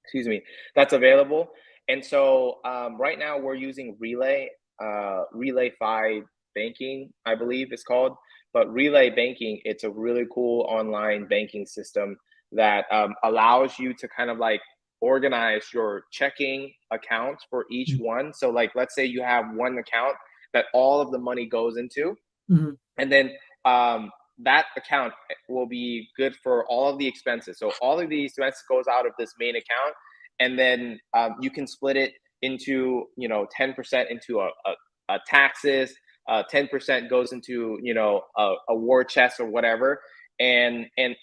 excuse me, that's available. And so right now we're using Relay Fi Banking, I believe it's called. But Relay Banking, it's a really cool online banking system that allows you to kind of like organize your checking accounts for each one. So like, let's say you have one account that all of the money goes into, Mhm. and then that account will be good for all of the expenses. So all of the expenses goes out of this main account, and then you can split it into 10% into a taxes, 10% goes into a war chest or whatever, and then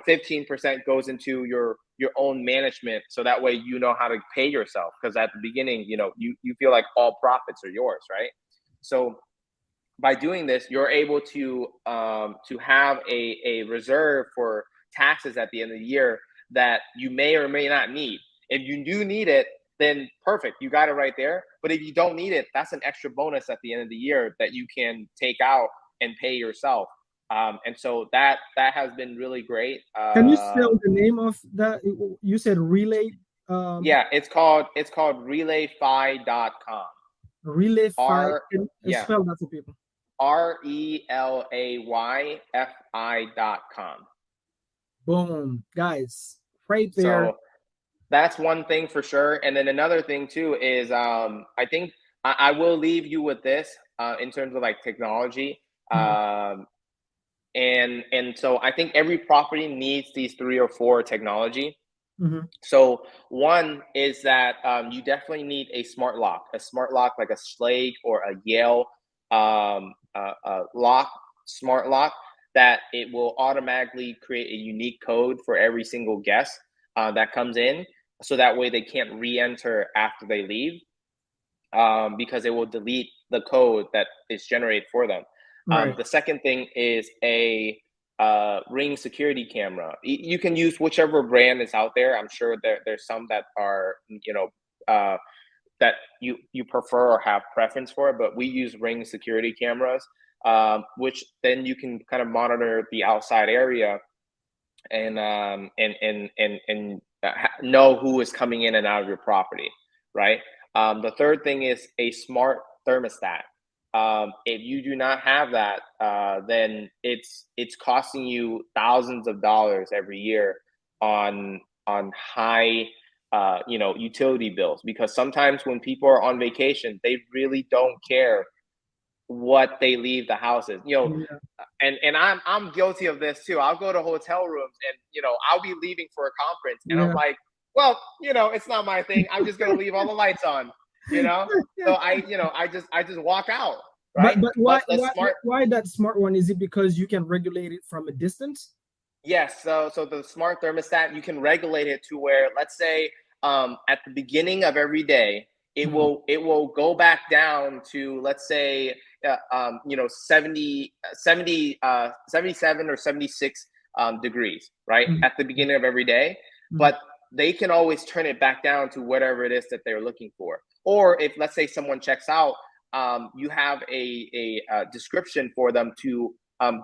15% goes into your own management, so that way you know how to pay yourself, because at the beginning you feel like all profits are yours, right? So by doing this, you're able to have a reserve for taxes at the end of the year that you may or may not need. If you do need it, then perfect, you got it right there. But if you don't need it, that's an extra bonus at the end of the year that you can take out and pay yourself. And so that has been really great. Can you spell the name of that? You said relay. Yeah, it's called relayfi.com. Relay five. R Can yeah, spell that for people. relayfi.com. Boom, guys, right there. So that's one thing for sure. And then another thing too is I think I will leave you with this in terms of like technology. Mhm, And so I think every property needs these 3 or 4 technology. mhm, So one is that you definitely need a smart lock like a Schlage or a Yale lock, smart lock, that it will automatically create a unique code for every single guest. that comes in, so that way they can't re-enter after they leave, because it will delete the code that is generated for them. Right. The second thing is a Ring security camera. You can use whichever brand is out there. I'm sure there's some that are, that you prefer or have preference for, but we use Ring security cameras, which then you can kind of monitor the outside area and know who is coming in and out of your property, right? The third thing is a smart thermostat. If you do not have that, then it's costing you thousands of dollars every year on high utility bills, because sometimes when people are on vacation, they really don't care what they leave the houses. Yeah. And I'm guilty of this too. I'll go to hotel rooms and I'll be leaving for a conference and I'm Yeah. like, well, it's not my thing. I'm just gonna leave all the lights on, you know. So I just walk out, right? But But the smart why that smart one? Is it because you can regulate it from a distance? Yes, so the smart thermostat, you can regulate it to where, let's say, at the beginning of every day, it Mhm. will go back down to, let's say, 77 or 76 degrees, right, Mhm. at the beginning of every day. Mhm. But they can always turn it back down to whatever it is that they're looking for. Or if, let's say, someone checks out, you have a description for them to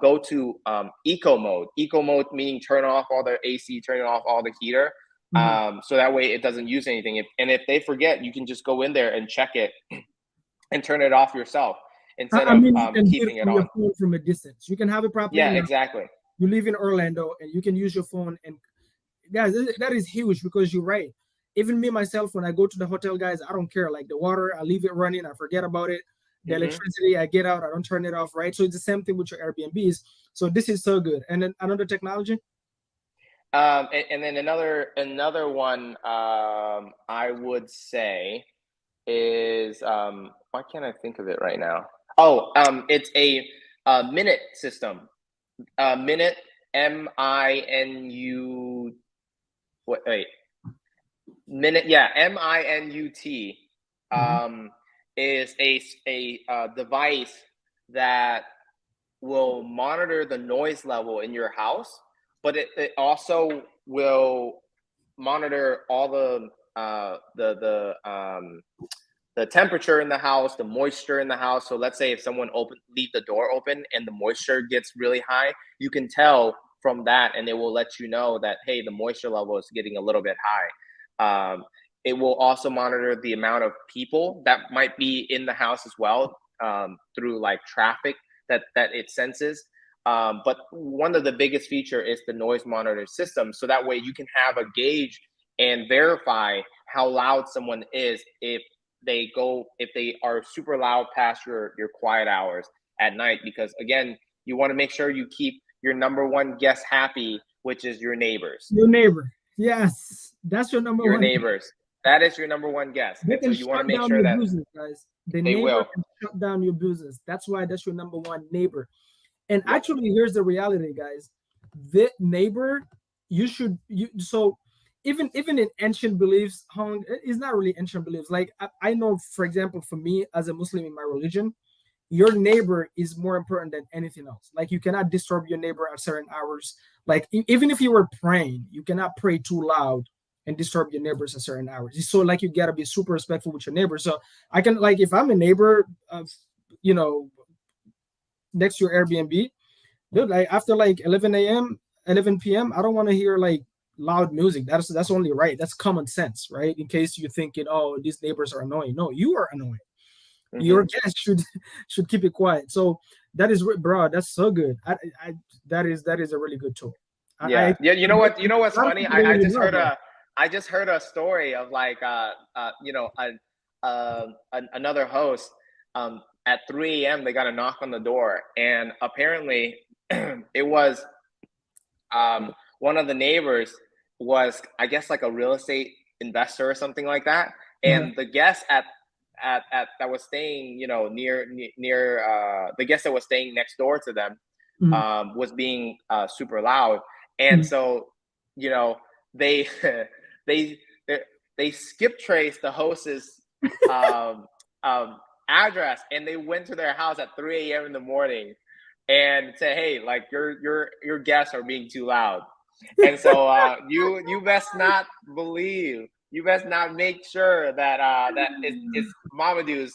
go to eco mode. Eco mode meaning turn off all the AC, turn off all the heater, Mhm. so that way it doesn't use anything. If they forget, you can just go in there and check it and turn it off yourself instead I of mean, you can do it keeping it from your on. phone from a distance. You can have it properly Yeah, now. exactly. You live in Orlando, and you can use your phone. And guys, that is huge because you're right. Even me myself, when I go to the hotel, guys, I don't care. Like the water, I leave it running. I forget about it. The Hmm. electricity, I get out. I don't turn it off. Right. So it's the same thing with your Airbnbs. So this is so good. And then another technology. And then another one, I would say, is, why can't I think of it right now? Oh, it's a minute system. Minute, MINU. Wait, minute. Yeah, MINUT. Mhm. Um, is a device that will monitor the noise level in your house, but it also will monitor all the temperature in the house, the moisture in the house. So let's say if someone leave the door open and the moisture gets really high, you can tell from that, and it will let you know that, hey, the moisture level is getting a little bit high. It will also monitor the amount of people that might be in the house as well, through like traffic that it senses. But one of the biggest feature is the noise monitor system, so that way you can have a gauge and verify how loud someone is if they are super loud past your quiet hours at night. Because again, you want to make sure you keep your number one guest happy, which is your neighbors. Your neighbor. Yes, that's your number Your one. neighbors. That is your number one guest. They And so can you want to shut make down sure your that business, guys. The they neighbor will. can shut down your business. That's why that's your number one neighbor. And Yep. actually, here's the reality, guys. The neighbor, you so even in ancient beliefs, Hong, it's not really ancient beliefs. Like I know, for example, for me as a Muslim in my religion, your neighbor is more important than anything else. Like you cannot disturb your neighbor at certain hours. Like even if you were praying, you cannot pray too loud and disturb your neighbors at certain hours. So like you gotta be super respectful with your neighbor. So I can like if I'm a neighbor of you know next to your Airbnb, dude, like after like 11 a.m., 11 p.m., I don't want to hear like loud music. That's only right. That's common sense, right? In case you're thinking, oh, these neighbors are annoying. No, you are annoying. Your Hmm. guests should keep it quiet. So that is bro. That's so good. That is a really good tool. I Yeah. Yeah. You know what? You know what's a lot of funny? people don't I even just know heard about. a story of like another host, at 3 a.m. they got a knock on the door, and apparently it was, one of the neighbors was, I guess, like a real estate investor or something like that. Uh-huh. And the guest at that was staying, near the guest that was staying next door to them, Mhm. was being super loud. And Mhm. so, you know, they they they, they skip traced the host's um, um, address, and they went to their house at 3 a.m. in the morning and said, "Hey, like your guests are being too loud." And so you best not believe, you best not make sure that that is Mamadou's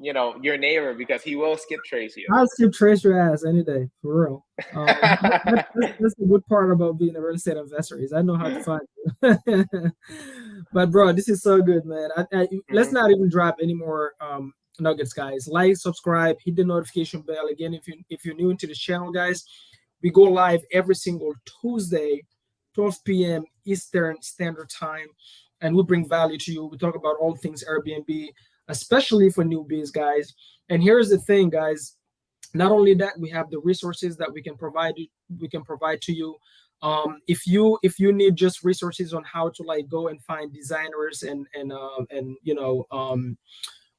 your neighbor, because he will skip trace you. I'll skip trace your ass any day, for real. That's the good part about being a real estate investor is I know how to find you. But bro, this is so good, man. Let's Mhm. not even drop any more nuggets, guys. Like, subscribe, hit the notification bell. Again, if you're new into this channel, guys, we go live every single Tuesday, 12 p.m. Eastern Standard Time, and we bring value to you. We talk about all things Airbnb, especially for newbies, guys. And here's the thing, guys. Not only that, we have the resources that we can provide to you. If you need just resources on how to like go and find designers and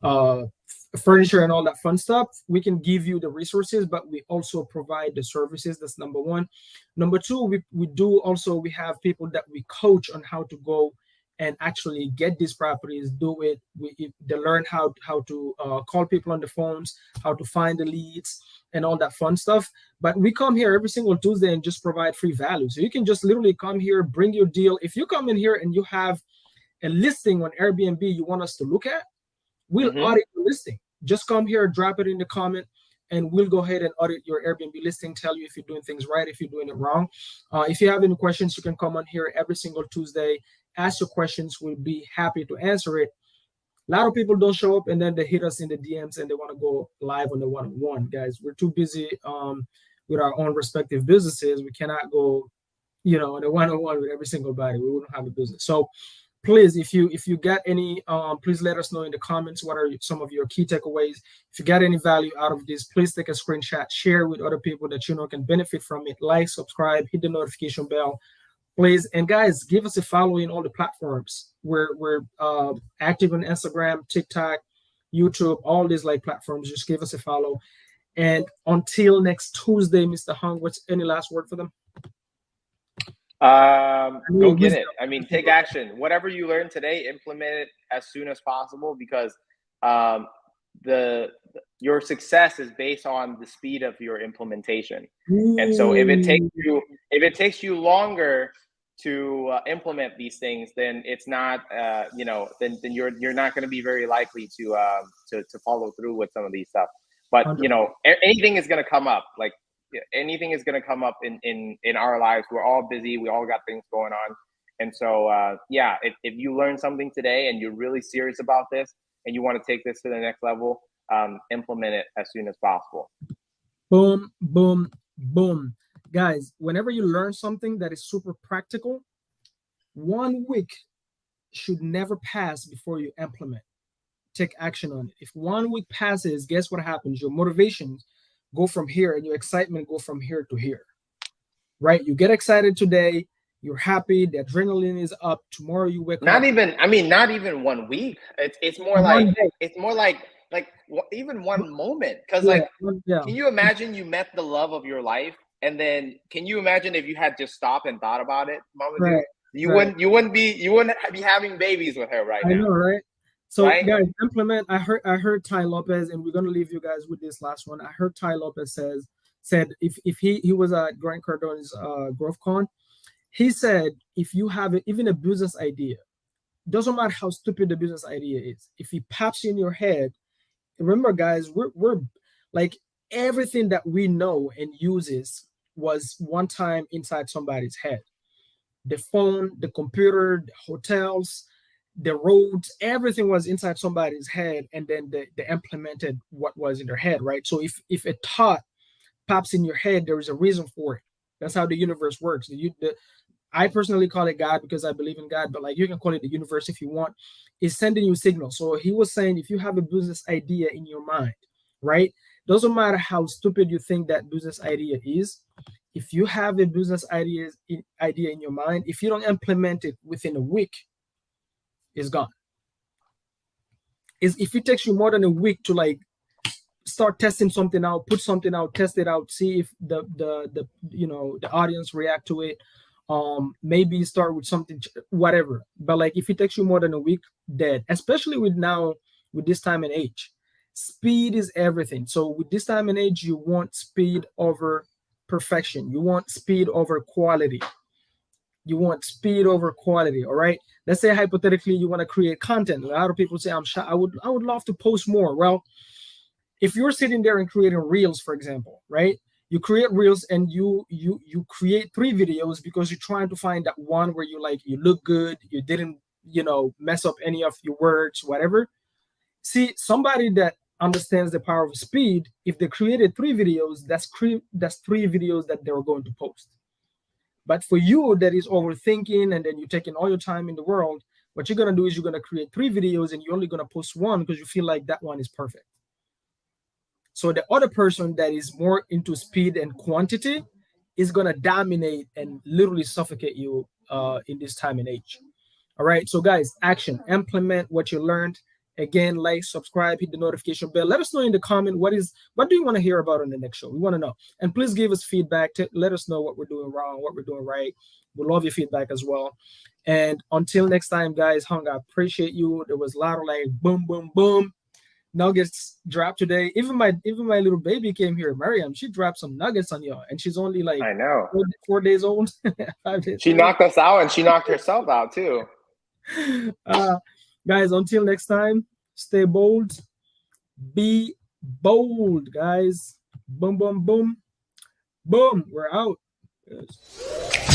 uh, furniture and all that fun stuff, we can give you the resources, but we also provide the services. That's number one. Number two, we have people that we coach on how to go and actually get these properties, do it. They learn how to call people on the phones, how to find the leads, and all that fun stuff. But we come here every single Tuesday and just provide free value. So you can just literally come here, bring your deal. If you come in here and you have a listing on Airbnb you want us to look at, we'll Mhm. audit the listing. Just come here, drop it in the comment, and we'll go ahead and audit your Airbnb listing, tell you if you're doing things right, if you're doing it wrong. If you have any questions, you can come on here every single Tuesday, ask your questions. We'll be happy to answer it. A lot of people don't show up and then they hit us in the DMs and they want to go live on the one-on-one. Guys, we're too busy with our own respective businesses. We cannot go, on a one-on-one with every single body. We wouldn't have a business. So please, if you get any, please let us know in the comments what are some of your key takeaways. If you get any value out of this, please take a screenshot, share with other people that you know can benefit from it. Like, subscribe, hit the notification bell, please. And guys, give us a follow in all the platforms. We're active on Instagram, TikTok, YouTube, all these like platforms. Just give us a follow. And until next Tuesday, Mr. Hung, what's any last word for them? Any Go get wisdom? it. I mean, take action. Whatever you learn today, implement it as soon as possible, because um, the your success is based on the speed of your implementation. And so, Ooh, if it takes you longer to implement these things, then it's not then you're not going to be very likely to follow through with some of these stuff. But 100%. anything is going to come up. Like, anything is going to come up in our lives. We're all busy, we all got things going on. And so yeah, if you learn something today and you're really serious about this and you want to take this to the next level, implement it as soon as possible. Boom, boom, boom. Guys, whenever you learn something that is super practical, 1 week should never pass before you implement. Take action on it. If 1 week passes, guess what happens? Your motivation go from here and your excitement go from here to here. Right? You get excited today, you're happy, the adrenaline is up. Tomorrow you wake Not up. even, I mean, not even 1 week. It's more like, One day. even one moment. Because Yeah. like, Yeah. can you imagine you met the love of your life, and then can you imagine if you had just stopped and thought about it, Mama Right. Dude? Right. You wouldn't be having babies with her right I now, know, right? So, right? guys, implement. I heard Ty Lopez, and we're gonna leave you guys with this last one. I heard Ty Lopez said if he was at Grant Cardone's Growth Con, he said if you have even a business idea, doesn't matter how stupid the business idea is, if it pops in your head, remember, guys, we're like everything that we know and uses was one time inside somebody's head. The phone, the computer, the hotels, the roads, everything was inside somebody's head, and then they implemented what was in their head, right? So if a thought pops in your head, there is a reason for it. That's how the universe works. I personally call it God because I believe in God, but like you can call it the universe if you want. It's sending you signals. So he was saying if you have a business idea in your mind, right? Doesn't matter how stupid you think that business idea is. If you have a business idea in your mind, if you don't implement it within a week, it's gone. Is if it takes you more than a week to like start testing something out, put something out, test it out, see if the audience react to it, Maybe start with something, whatever. But like if it takes you more than a week, dead. Especially with now, with this time and age, speed is everything. So with this time and age, you want speed over perfection. You want speed over quality. You want speed over quality. All right. Let's say hypothetically you want to create content. A lot of people say, I would love to post more. Well, if you're sitting there and creating reels, for example, right? You create reels and you create 3 videos because you're trying to find that one where you like, you look good, you didn't, mess up any of your words, whatever. See, somebody that understands the power of speed, if they created 3 videos, that's 3 videos that they're going to post. But for you that is overthinking and then you're taking all your time in the world, what you're gonna do is you're gonna create 3 videos and you're only gonna post one because you feel like that one is perfect. So the other person that is more into speed and quantity is gonna dominate and literally suffocate you in this time and age. All right. So guys, action. Implement what you learned. Again, like, subscribe, hit the notification bell. Let us know in the comment what do you want to hear about on the next show. We want to know. And please give us feedback to let us know what we're doing wrong, what we're doing right. We love your feedback as well. And until next time, guys, Hung, I appreciate you. There was a lot of like boom, boom, boom nuggets dropped today. Even my little baby came here, Mariam. She dropped some nuggets on you, and she's only like I know. 4 days old, 5 days She old. knocked us out and she knocked herself out too. Uh, guys, until next time, stay bold, be bold, guys. Boom, boom, boom, boom. We're out. Yes.